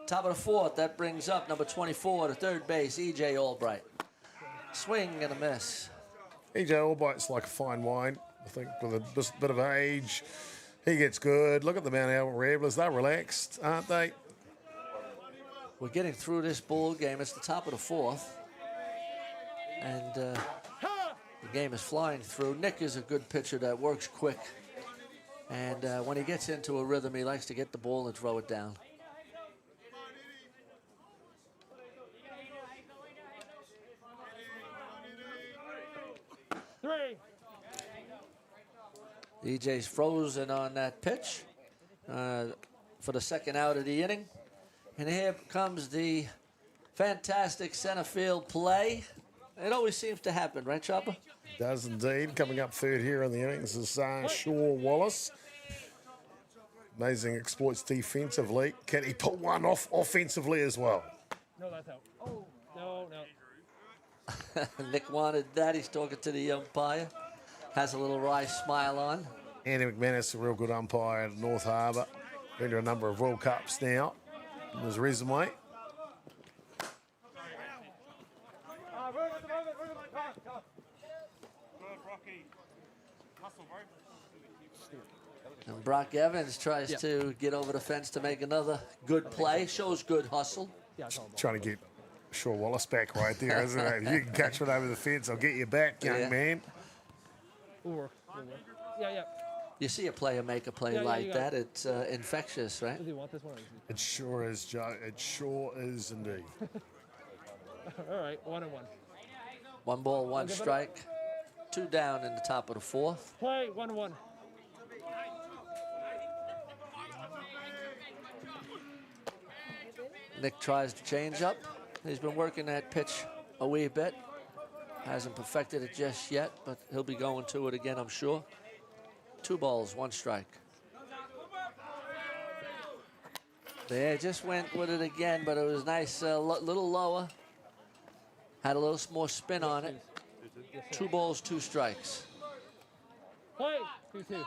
Top of the fourth, that brings up number 24 to third base, E.J. Albright. Swing and a miss. E.J. Albright's like a fine wine. I think with a bit of age, he gets good. Look at the Mount Albert Ramblers. They're relaxed, aren't they? We're getting through this ball game. It's the top of the fourth. And the game is flying through. Nick is a good pitcher that works quick. And when he gets into a rhythm, he likes to get the ball and throw it down. EJ's frozen on that pitch for the second out of the inning. And here comes the fantastic center field play. It always seems to happen, right, Chopper? Does indeed. Coming up third here in the innings is Shaw Wallace. Amazing exploits defensively. Can he pull one off offensively as well? No, that's out. Oh, no. Nick wanted that. He's talking to the umpire. Has a little wry smile on. Andy McManus, a real good umpire at North Harbour. Been to a number of World Cups now in his resume. And Brock Evans tries to get over the fence to make another good play. Shows good hustle. Trying to get Shaw Wallace back right there, isn't it? If you can catch it over the fence, I'll get you back, young man. Yeah. You see a player make a play like that, it's infectious, right? Does he want this one? It sure is, Joe. It sure is indeed. All right, 1-1. 1 ball, 1 strike. 2 down in the top of the fourth. Play 1-1. Nick tries to change up. He's been working that pitch a wee bit. Hasn't perfected it just yet, but he'll be going to it again, I'm sure. 2 balls, 1 strike. There, just went with it again, but it was nice, little lower. Had a little more spin on it. 2 balls, 2 strikes. Play 2-2.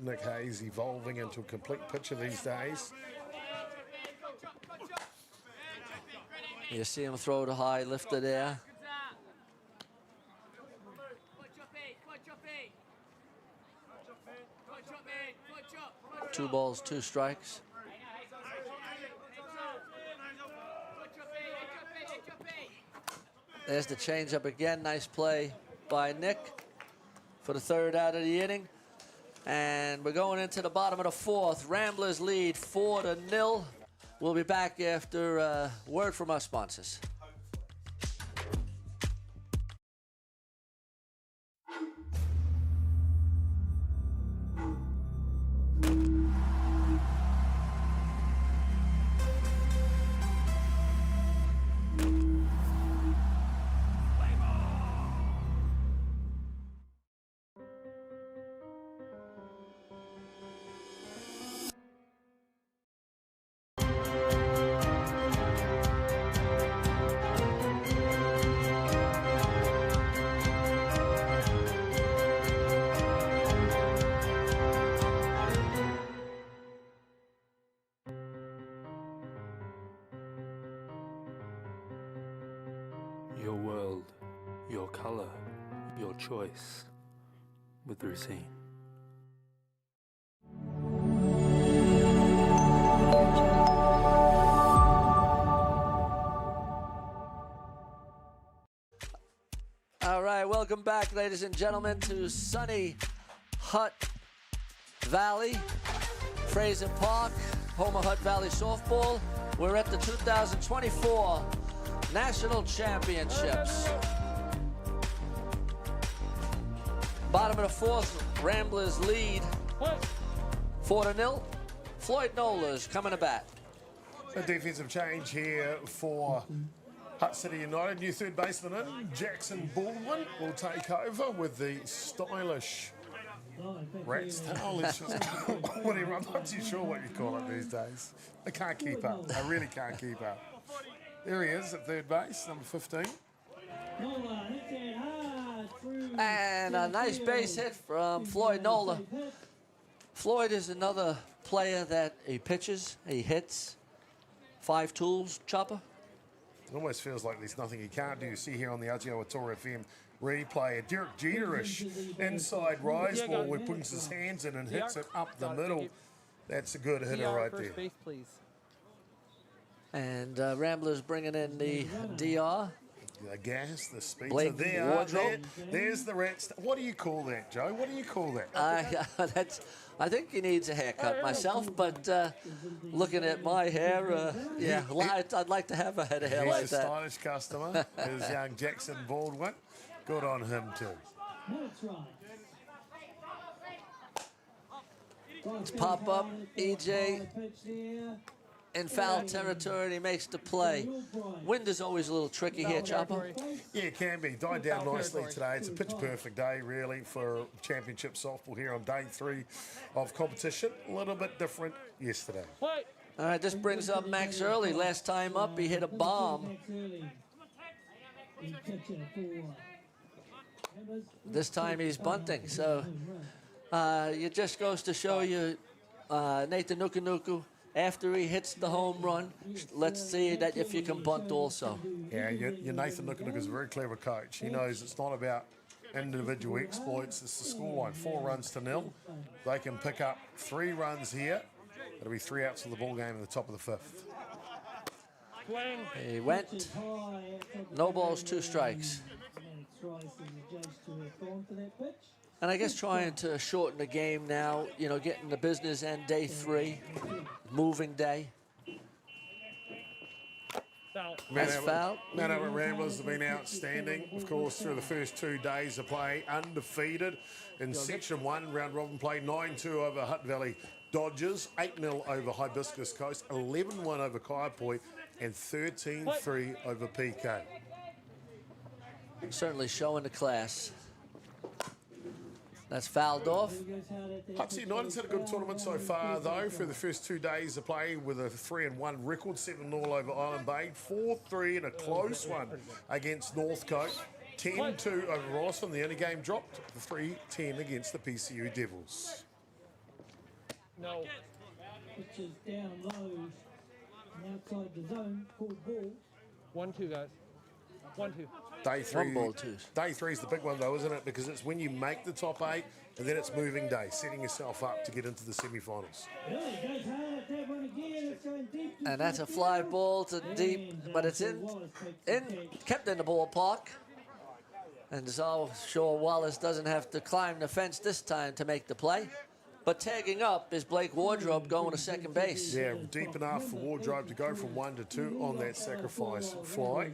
Nick Hayes evolving into a complete pitcher these days. You see him throw to high, lift it there. Two balls, 2 strikes. There's the changeup again. Nice play by Nick for the 3rd out of the inning. And we're going into the bottom of the 4th. Ramblers lead 4-0. We'll be back after a word from our sponsors. Your world, your color, your choice with Racine. All right, welcome back, ladies and gentlemen, to sunny Hutt Valley, Fraser Park, home of Hutt Valley softball. We're at the 2024 National Championships. Bottom of the 4th, Ramblers lead 4-0. Floyd Nola's coming to bat. A defensive change here for Hutt City United. New 3rd baseman in, Jackson Baldwin will take over with the stylish rat's tail. I'm not too sure what you call it these days. I can't keep up. I really can't keep up. There he is at 3rd base, number 15. And a nice base hit from Floyd Nola. Floyd is another player that he pitches, he hits. 5 tools, Chopper. It almost feels like there's nothing he can't do. You see here on the Atiawa Toa FM replay, a Derek Jeterish inside rise ball where he puts his hands in and hits it up the middle. That's a good hitter right there. First base, please. And Ramblers bringing in the DR. The gas, the speed. Blake Wardrobe. There's the rat. What do you call that, Joe? What do you call that? I think he needs a haircut myself, but looking at my hair, yeah, I'd like to have a head of hair He's like a that. stylish customer. Is young Jackson Baldwin. Good on him too. Let's pop up EJ in foul territory, and he makes the play. Wind is always a little tricky here, Chopper. Yeah, it can be. Died down nicely today. It's a pitch-perfect day, really, for championship softball here on day 3 of competition. A little bit different yesterday. All right, this brings up Max Early. Last time up, he hit a bomb. This time he's bunting, so it just goes to show you Nathan Nukunuku, after he hits the home run, let's see that if you can bunt also. Yeah, your Nathan Nukunuku is a very clever coach. He knows it's not about individual exploits, it's the scoreline, 4 runs to 0. They can pick up 3 runs here. It'll be 3 outs for the ball game in the top of the 5th. He went. No balls, 2 strikes. And I guess trying to shorten the game now, you know, getting the business end day 3, moving day. That's foul. Man over Ramblers have been outstanding, of course, through the first 2 days of play, undefeated in Section 1, round robin play, 9-2 over Hutt Valley Dodgers, 8-0 over Hibiscus Coast, 11-1 over Kaiapoi, and 13-3 over PK. Certainly showing the class. That's fouled off. HCU United's had a good tournament so far, though, for the first 2 days of play with a 3-1 record, 7-0 over Island Bay, 4-3 in a close one against Northcote, 10-2 over Rossum. The only game dropped, 3-10 against the PCU Devils. No. Which is down low and outside the zone, called ball. 1-2, guys. 1-2. Day 3, 1 ball, 2. Day 3 is the big one, though, isn't it? Because it's when you make the top 8, and then it's moving day, setting yourself up to get into the semi-finals. And that's a fly ball to deep, but it's kept in the ballpark. And so sure Wallace doesn't have to climb the fence this time to make the play. But tagging up is Blake Wardrobe going to second base. Yeah, deep enough for Wardrobe to go from 1 to 2 on that sacrifice fly.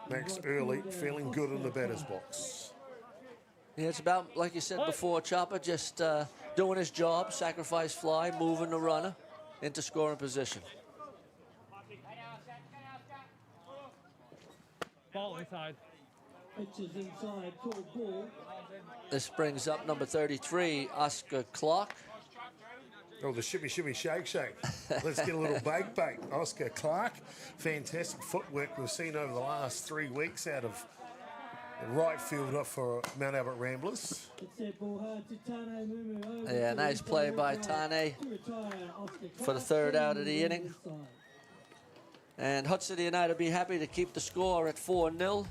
Max Early feeling good in the batter's box. Yeah, it's about, like you said before, Chopper, just doing his job, sacrifice fly, moving the runner into scoring position. Ball inside. Pitches inside, called ball. This brings up number 33, Oscar Clark. Oh, the shimmy, shimmy, shake, shake. Let's get a little bake. Oscar Clark, fantastic footwork we've seen over the last 3 weeks out of the right fielder for Mount Albert Ramblers. Yeah, nice play by Tane for the 3rd out of the inning. And Hutt City United will be happy to keep the score at 4-0.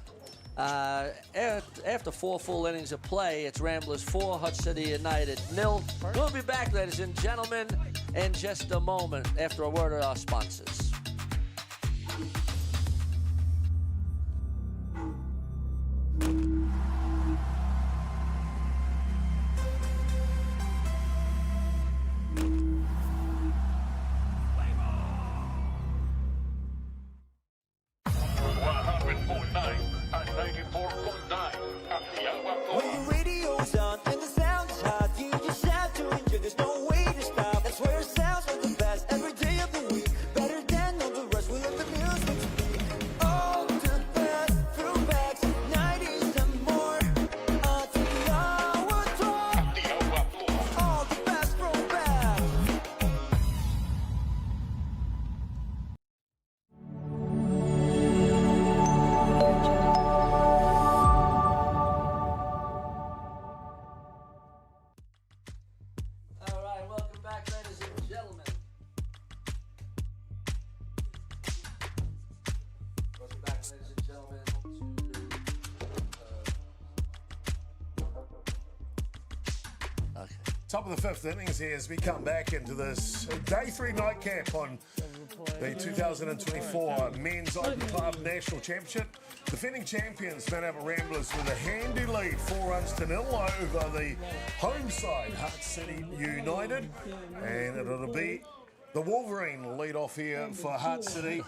After 4 full innings of play, it's Ramblers 4, Hutt City United 0. We'll be back, ladies and gentlemen, in just a moment after a word of our sponsors. When the radio's on and the sound's hot, you just have to enjoy. There's no way to stop. That's where it sounds like the best every day of the week. Better than gentlemen. Welcome back, ladies and gentlemen, to okay. Top of the fifth innings here as we come back into this day 3 nightcap on the 2024 Men's Open Club National Championship. Defending champions, Mount Albert Ramblers, with a handy lead, 4-0 over the home side, Hutt City United. And it'll be the Wolverine lead off here for Hutt City.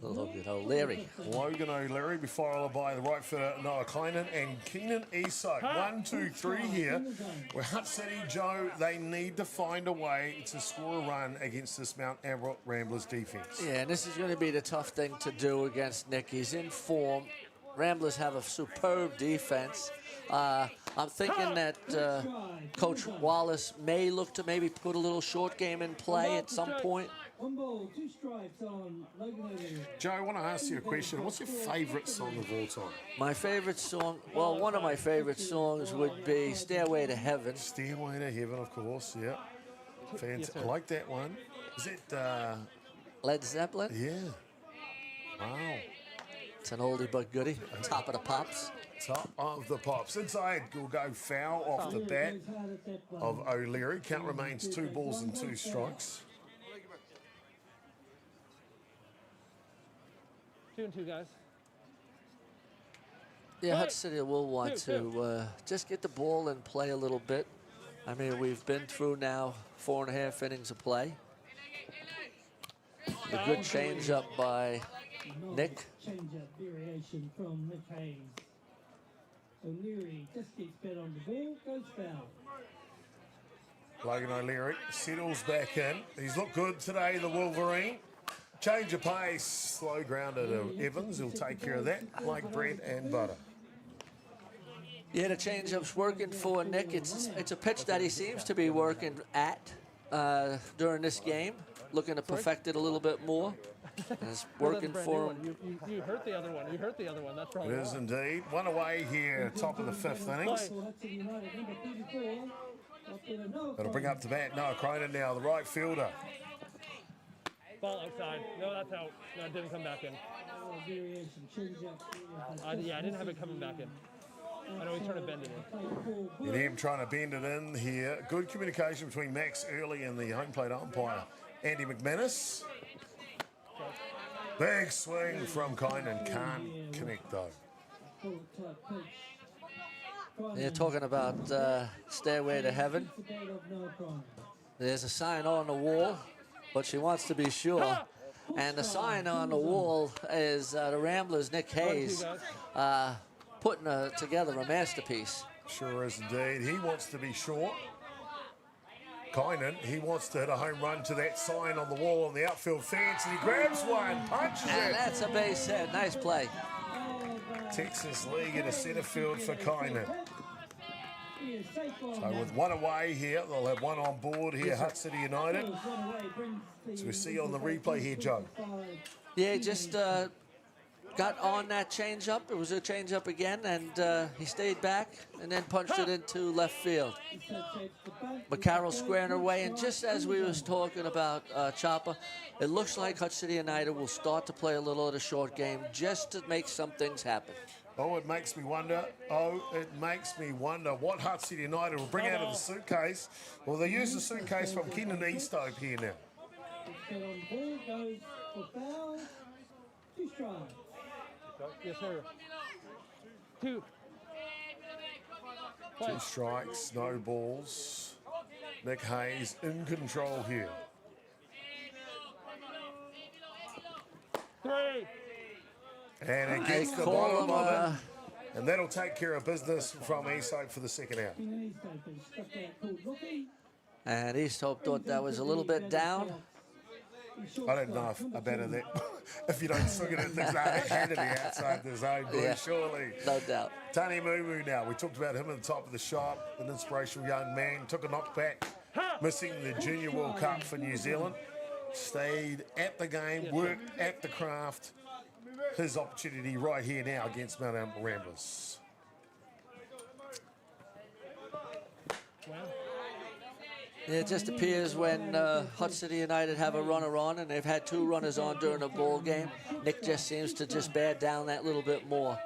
Logan O'Leary. Logan O'Leary, be followed by the right footer Noah Kleinen and Keenan Iso. 1, 2, 3 here. Where Hutt City, Joe, they need to find a way to score a run against this Mount Albert Ramblers defence. Yeah, and this is going to be the tough thing to do against Nick. He's in form. Ramblers have a superb defense. I'm thinking that Coach Wallace may look to maybe put a little short game in play at some point. 1 ball, 2 strikes on Logan O'Leary. Joe, I want to ask you a question. What's your favourite song of all time? My favorite song, well, one of my favorite songs would be Stairway to Heaven. Stairway to Heaven, of course, yeah. Fans, I like that one. Is it Led Zeppelin? Yeah. Wow. It's an oldie but goodie. Top of the pops. Top of the pops. Inside will go foul off the bat of O'Leary. Count remains 2 balls and 2 strikes. 2 and 2, guys. Yeah, Hutt City will want to just get the ball and play a little bit. I mean, we've been through now 4.5 innings of play. A good change up by Nick. Change-up variation from Nick Hayes. O'Leary just gets bet on the ball, goes foul. Logan O'Leary settles back in. He's looked good today, the Wolverine. Change of pace, slow grounder to Evans. He'll take care of that like bread and butter. Yeah, the change-up's working for Nick. It's a pitch that he seems to be working at during this game, looking to perfect it a little bit more. And it's working for him. You hurt the other one. You hurt the other one. That's It probably is indeed. 1 away here, top of the 5th innings. It'll bring up to bat Noah Cronin now, the right fielder. ball outside. No, that's out. No, it didn't come back in. Yeah, I didn't have it coming back in. I know he's trying to bend it in. And him trying to bend it in here. Good communication between Max Early and the home plate umpire, Andy McManus. Big swing from Kynan. Can't connect though. They're talking about Stairway to Heaven. There's a sign on the wall, but she wants to be sure. And the sign on the wall is the Ramblers' Nick Hayes putting together a masterpiece. Sure is indeed. He wants to be sure. Kynan, he wants to hit a home run to that sign on the wall on the outfield fence, and he grabs one, punches and it. That's a base hit. Nice play. Texas League in a centre field for Kynan. So with one away here, they'll have one on board here, Hutt City United. So we see on the replay here, Joe. Yeah, just got on that change-up. It was a change-up again, and he stayed back and then punched it into left field. McCarroll squaring her way, and just as we was talking about Chopper, it looks like Hutt City United will start to play a little of the short game just to make some things happen. Oh, it makes me wonder. What Hutt City United will bring out of the suitcase. Well, they use the suitcase from Keenan Eastope here now. Yes, sir. Two. 2 strikes, no balls. Nick Hayes in control here. 3. And it gets the bottom of it. And that'll take care of business from Eastope for the second out. And Eastope thought that was a little bit down. I don't know about that. If you don't swing it at things like that, had to be outside the zone, boy, surely. No doubt. Tani Mumu now. We talked about him at the top of the shop. An inspirational young man. Took a knockback, missing the Junior World Cup for New Zealand. Stayed at the game, worked at the craft. His opportunity right here now against Mount Albert Ramblers. Wow. It just appears when Hutt City United have a runner on, and they've had 2 runners on during a ball game, Nick just seems to just bear down that little bit more.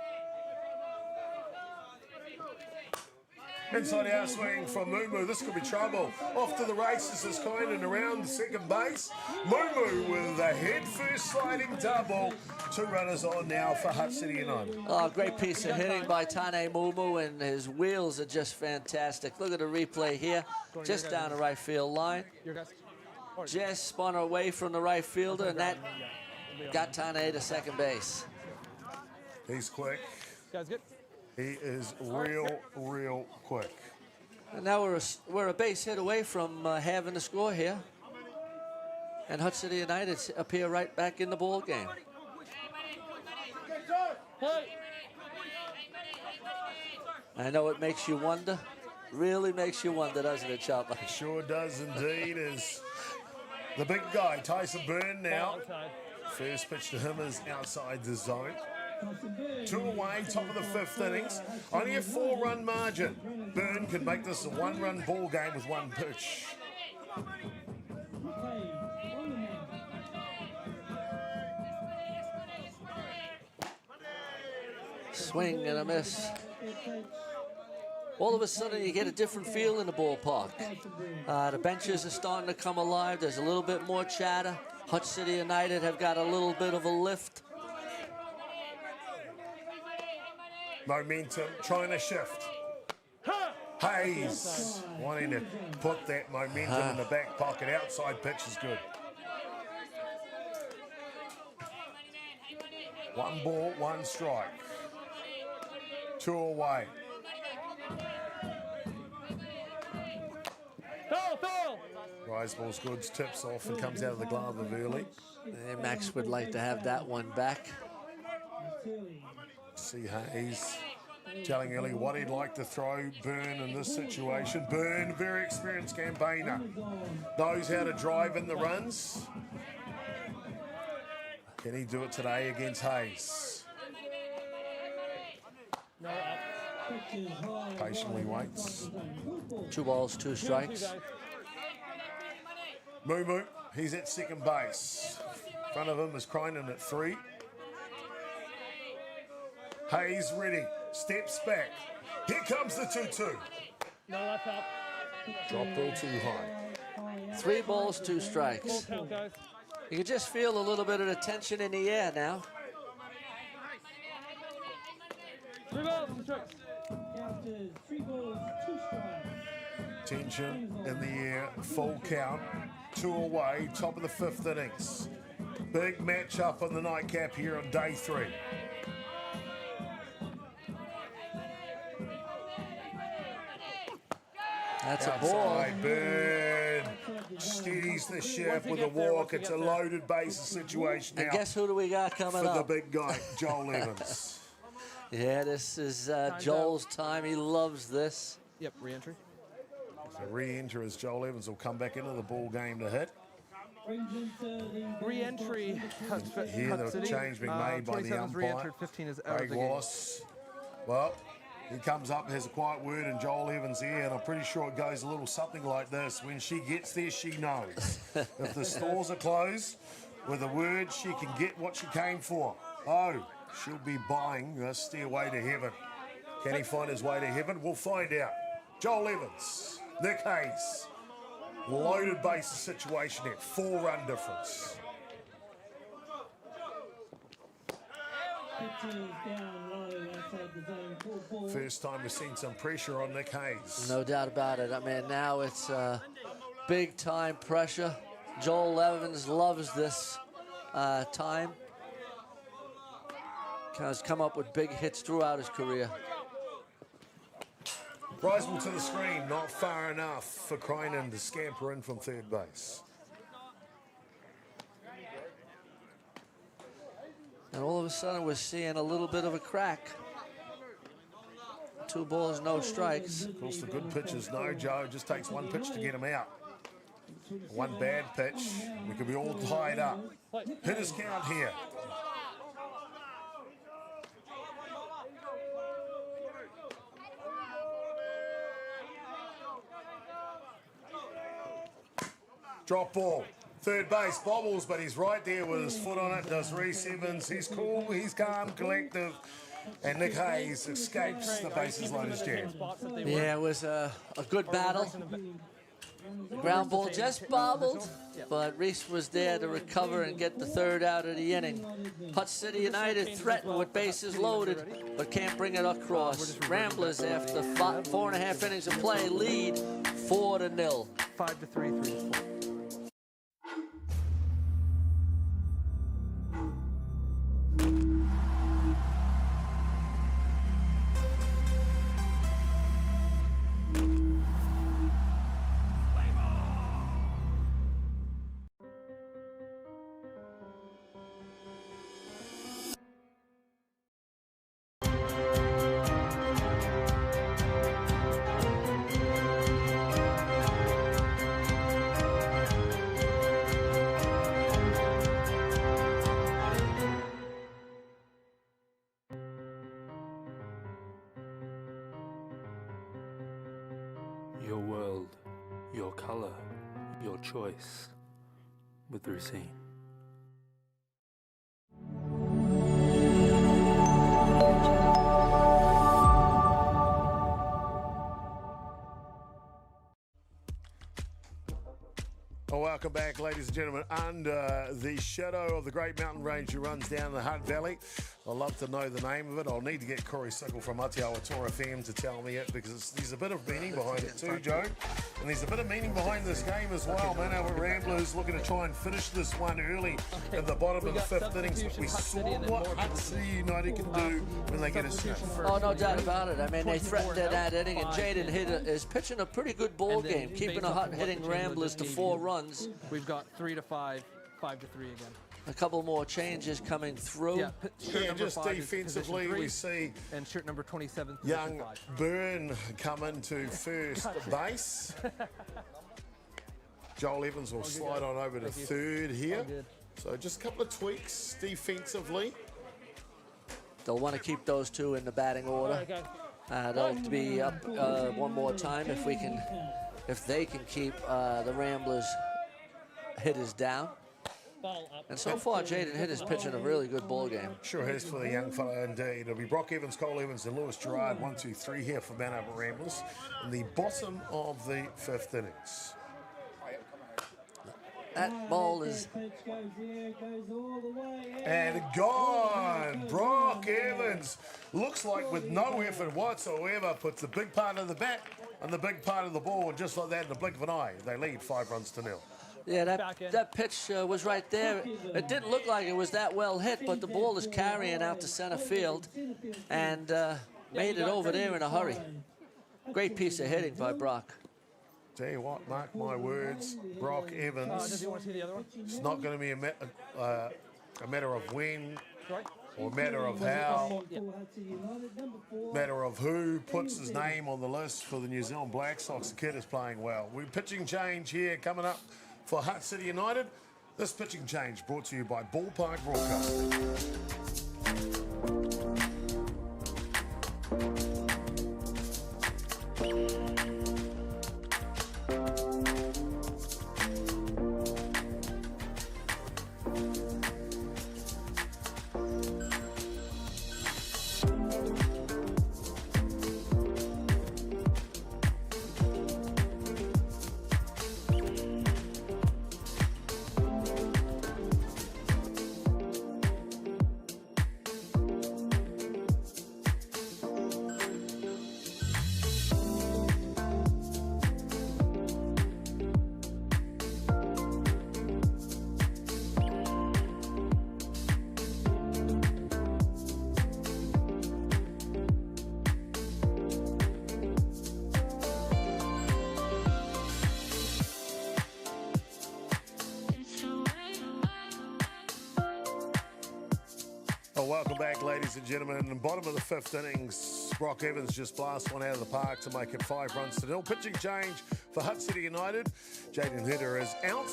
Inside out swing from Mumu. This could be trouble. Off to the races is Kynan around the second base. Mumu with a head-first sliding double. 2 runners on now for Hutt City United. Oh, great piece of hitting by Tane Mumu, and his wheels are just fantastic. Look at the replay here, just down the right field line. Just spun away from the right fielder, and that got Tane to second base. He's quick. Guys, good. He is real quick. And now we're a base hit away from having the score here. And Hutt City United appear right back in the ball game. I know it makes you wonder. Really makes you wonder, doesn't it, Chopper? It sure does indeed. Is the big guy, Tyson Byrne now. First pitch to him is outside the zone. 2 away, top of the 5th innings. Only a 4-run margin. Byrne can make this a 1-run ball game with 1 pitch. Swing and a miss. All of a sudden, you get a different feel in the ballpark. The benches are starting to come alive. There's a little bit more chatter. Hutt City United have got a little bit of a lift. Momentum trying to shift. Hayes wanting to put that momentum in the back pocket. Outside pitch is good. 1 ball, 1 strike. 2 away. Rise ball's good, tips off and comes out of the glove of early. And Max would like to have that one back. See Hayes telling Ellie what he'd like to throw Byrne in this situation. Byrne, very experienced campaigner, knows how to drive in the runs. Can he do it today against Hayes? Patiently waits. 2 balls, 2 strikes. Mumu, he's at second base. In front of him is Krynan at 3. Hayes ready, steps back. Here comes the 2-2. Drop ball too high. 3 balls, 2 strikes. You can just feel a little bit of the tension in the air now. 3 balls, 2 strikes. Tension in the air, full count, 2 away, top of the 5th innings. Big matchup on the nightcap here on day 3. That's a ball. Outside, Byrne steadies the ship with a walk. It's a loaded bases situation now. And guess who do we got coming for up? the big guy, Joel Evans. Yeah, this is Joel's time. He loves this. Yep, re-entry. So re-enter as Joel Evans will come back into the ball game to hit. Re-entry. Here the change being made by the umpire. Re-entered, 15 is out Craig of the game. Wallace. Well, he comes up, has a quiet word in Joel Evans' ear, and I'm pretty sure it goes a little something like this. When she gets there, she knows. If the stores are closed, with a word, she can get what she came for. Oh, she'll be buying a Stairway to Heaven. Can he find his way to heaven? We'll find out. Joel Evans, Nick Hayes. Loaded bases situation here, 4-run difference. First time we've seen some pressure on Nick Hayes. No doubt about it. I mean, now it's big time pressure. Joel Evans loves this time. Has come up with big hits throughout his career. Riseball to the screen, not far enough for Krynan to scamper in from third base. And all of a sudden, we're seeing a little bit of a crack. 2 balls, no strikes. Of course, the good pitches, no, Joe. It just takes 1 pitch to get him out. 1 bad pitch, we could be all tied up. Hitters count here. Drop ball. Third base bobbles, but he's right there with his foot on it. Does Reese Evans. He's cool, he's calm, collective. And Nick Hayes escapes the bases loaded jam. Yeah, it was a good battle. The ground ball just bobbled, but Reese was there to recover and get the third out of the inning. Hutt City United threatened with bases loaded, but can't bring it across. Ramblers, after 4.5 innings of play, lead 4-0. 5-3, 3-4. Your world, your colour, your choice with Racine. Well, welcome back, ladies and gentlemen. Under the shadow of the great mountain range that runs down the Hutt Valley. I'd love to know the name of it. I'll need to get Corey Sickle from Atiawa Toa FM to tell me it, because there's a bit of meaning behind it too, Joe. And there's a bit of meaning behind this game as well, man. Our Ramblers looking to try and finish this one early at the bottom of the fifth innings. But we saw what Hutt City United can do when they get a sniff. Oh, no doubt about it. I mean, they threatened in that inning, and Jaden Hitter is pitching a pretty good ball game, keeping a Hutt hitting Ramblers to 4 runs. We've got 3-5, 5-3 again. A couple more changes coming through. Yeah, just defensively, we see and shirt number 27. young Byrne come into first base. Joel Evans will slide on over to third here. So just a couple of tweaks defensively. They'll want to keep those two in the batting order. They'll be up one more time if they can keep the Ramblers hitters down. And so far, Jaden Hitter's pitching a really good ball game. Sure has for the young fella indeed. It'll be Brock Evans, Cole Evans, and Lewis Gerard, 1, 2, 3 here for Mount Albert Ramblers in the bottom of the fifth innings. That ball is... And gone! Brock Evans looks like with no effort whatsoever puts the big part of the bat and the big part of the ball, and just like that in the blink of an eye, they lead 5-0. Yeah, that pitch was right there. It didn't look like it was that well hit, but the ball is carrying out to center field and made it over there in a hurry. Great piece of hitting by Brock. Tell you what, mark my words, Brock Evans. Does he want to see the other one? It's not going to be a matter of when or a matter of how, matter of who puts his name on the list for the New Zealand Black Sox. The kid is playing well. We're pitching change here coming up for Hutt City United. This pitching change brought to you by Ballpark Broadcasting. Welcome back, ladies and gentlemen. In the bottom of the fifth innings, Brock Evans just blasts one out of the park to make it 5-0. Pitching change for Hutt City United. Jaden Hitter is out,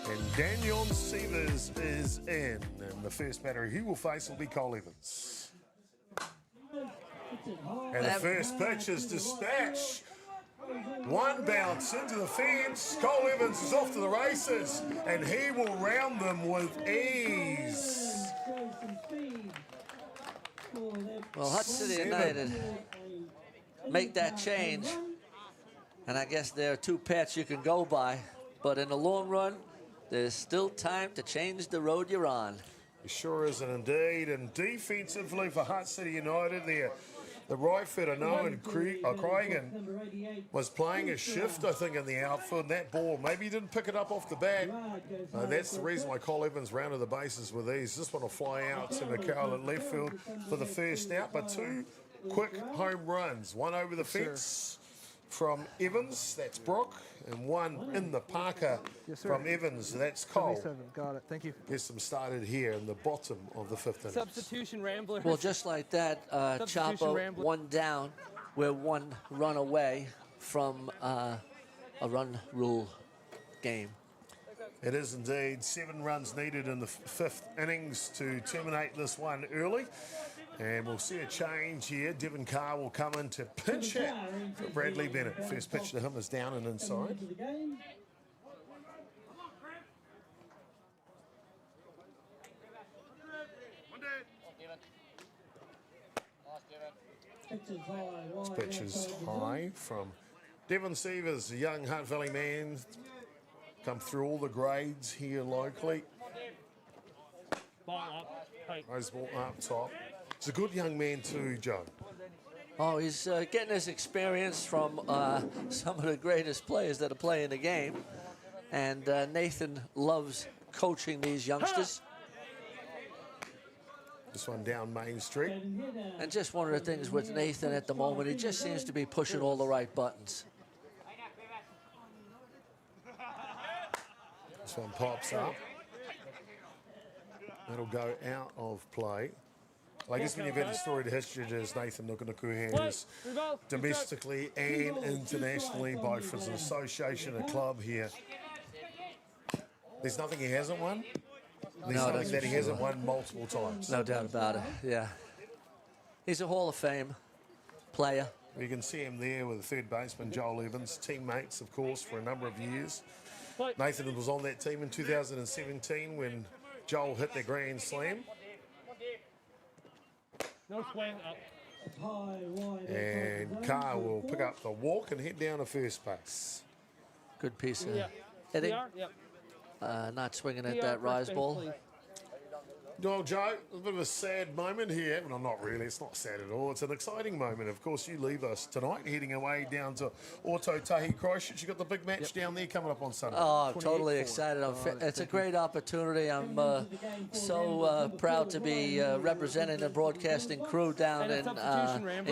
and Daniel Sievers is in. And the first batter he will face will be Cole Evans. And the first pitch is dispatched. One bounce into the fence. Cole Evans is off to the races, and he will round them with ease. Well, Hutt City United make that change, and I guess there are two paths you can go by, but in the long run, there's still time to change the road you're on. It sure isn't indeed. And defensively for Hutt City United there, the right footer, Noah Craigan, was playing a shift, I think, in the outfield. And that ball, maybe he didn't pick it up off the bat. That's the reason why Cole Evans rounded the bases with these. This one will fly out to McCall at left field for the first out. But two quick home runs. One over the fence from Evans, that's Brock, and one in the Parker from Evans, that's Cole. 77. Got it. Thank you. Gets them started here in the bottom of the fifth inning. Substitution Ramblers. Well, just like that, Chapo, one down. We're one run away from a run rule game. It is indeed. 7 runs needed in the fifth innings to terminate this one early. And we'll see a change here. Devon Carr will come in to pitch hit for Bradley Bennett. First pitch to him is down and inside. This pitch is high from Devon Severs, a young Hutt Valley man. Come through all the grades here locally. Ball up. Rose ball up top. He's a good young man too, Joe. Oh, he's getting his experience from some of the greatest players that are playing the game. And Nathan loves coaching these youngsters. This one down Main Street. And just one of the things with Nathan at the moment, he just seems to be pushing all the right buttons. This one pops up. That'll go out of play. Well, I guess when you've had a storied history, there's Nathan Nukunuku has domestically and internationally, both as an association, a club here. There's nothing he hasn't won. There's nothing that he hasn't won multiple times. No doubt about it, yeah. He's a Hall of Fame player. You can see him there with the third baseman, Joel Evans, teammates, of course, for a number of years. Nathan was on that team in 2017 when Joel hit the grand slam. No swing up. And Carr will pick up the walk and head down to first base. Good piece of hitting. Not swinging at that rise ball. Well, Joe, a bit of a sad moment here. Well, not really. It's not sad at all. It's an exciting moment. Of course, you leave us tonight, heading away down to Atiawa Christchurch. You've got the big match down there coming up on Sunday. Oh, I'm totally excited. It's a great opportunity. I'm so proud to be representing the broadcasting crew down in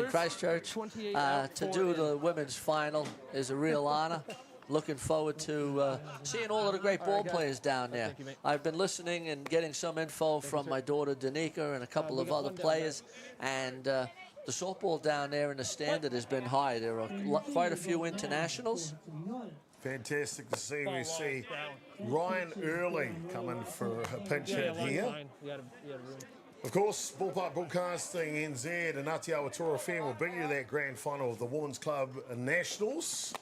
Christchurch. To do the women's final is a real honor. Looking forward to seeing all of the great ball players down there. I've been listening and getting some info from my daughter Danica and a couple of other players, and the softball down there in the standard has been high. There are quite a few internationals. Fantastic to see. We see Ryan Early coming for a pinch hit here. Of course, Ballpark Broadcasting NZ and Atiawa Toa FM will bring you that grand final of the Women's Club Nationals.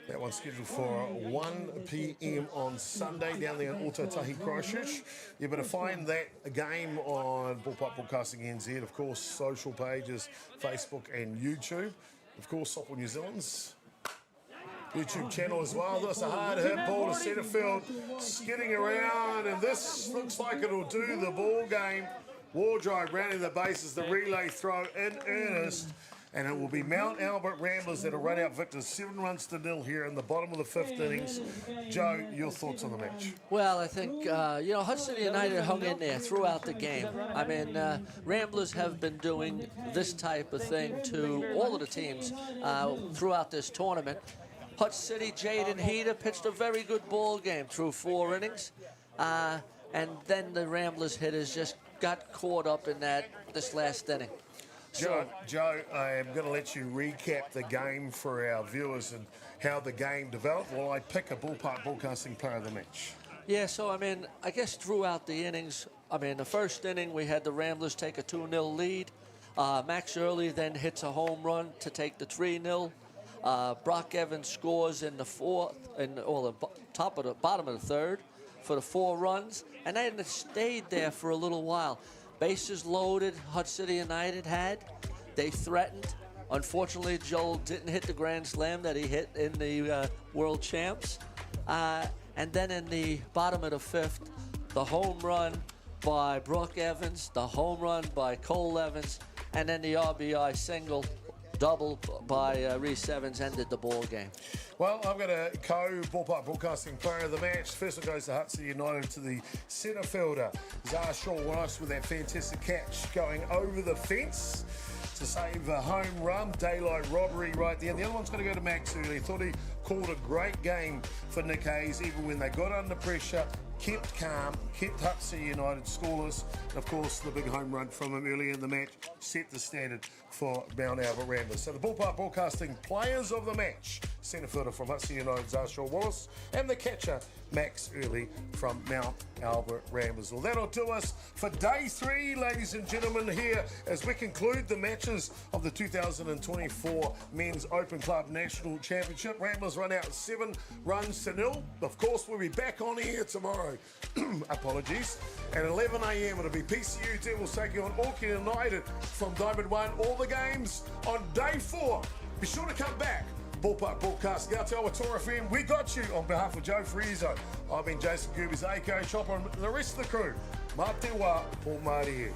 That one's scheduled for 1 p.m. on Sunday down there in Atiawa Christchurch. You better find that game on Ballpark Broadcasting NZ, of course, social pages, Facebook and YouTube. Of course, Softball New Zealand's YouTube channel as well. That's a hard hit ball to centre field, skidding around, and this looks like it'll do the ball game. Wardrobe rounding the bases, the relay throw in earnest. And it will be Mount Albert Ramblers that will run out victors 7-0 here in the bottom of the fifth innings. Joe, your thoughts on the match? Well, I think, Hutt City United hung in there throughout the game. I mean, Ramblers have been doing this type of thing to all of the teams throughout this tournament. Hutt City, Jaden Heater pitched a very good ball game through 4 innings. And then the Ramblers hitters just got caught up in this last inning. Joe, I am going to let you recap the game for our viewers and how the game developed while I pick a Ballpark Broadcasting player of the match. Yeah, so, I mean, I guess throughout the innings, the first inning we had the Ramblers take a 2-0 lead. Max Early then hits a home run to take the 3-0. Brock Evans scores in the fourth, bottom of the third for the 4 runs, and then it stayed there for a little while. Bases loaded, Hutt City United had. They threatened. Unfortunately, Joel didn't hit the grand slam that he hit in the World Champs. And then in the bottom of the 5th, the home run by Brock Evans, the home run by Cole Evans, and then the RBI single, double by Reese Evans ended the ball game. Well, I've got a Ballpark Broadcasting player of the match. First one goes to Hutt City United to the centre fielder, Zarshaw Wallace, with that fantastic catch going over the fence to save a home run. Daylight robbery right there. The other one's going to go to Max Early. Thought he called a great game for Nick Hayes, even when they got under pressure. Kept calm, kept Hutt City United scoreless. And of course, the big home run from him early in the match set the standard for Mount Albert Ramblers. So the Ballpark Broadcasting players of the match: centre fielder from Hutt City United, Zarshaw Wallace, and the catcher, Max Early from Mount Albert Ramblers. Well, that'll do us for day 3, ladies and gentlemen, here as we conclude the matches of the 2024 Men's Open Club National Championship. Ramblers run out 7 runs to 0. Of course, we'll be back on here tomorrow. Apologies. At 11 a.m. it'll be PCU Devils taking on Auckland United from Diamond 1. All the games on day 4. Be sure to come back. Ballpark Broadcasting Atiawa Toa FM, we got you. On behalf of Joe Fraser, I've been Jason Gerbes, Ako Chopper, and the rest of the crew. Mā te wā, o Mārie.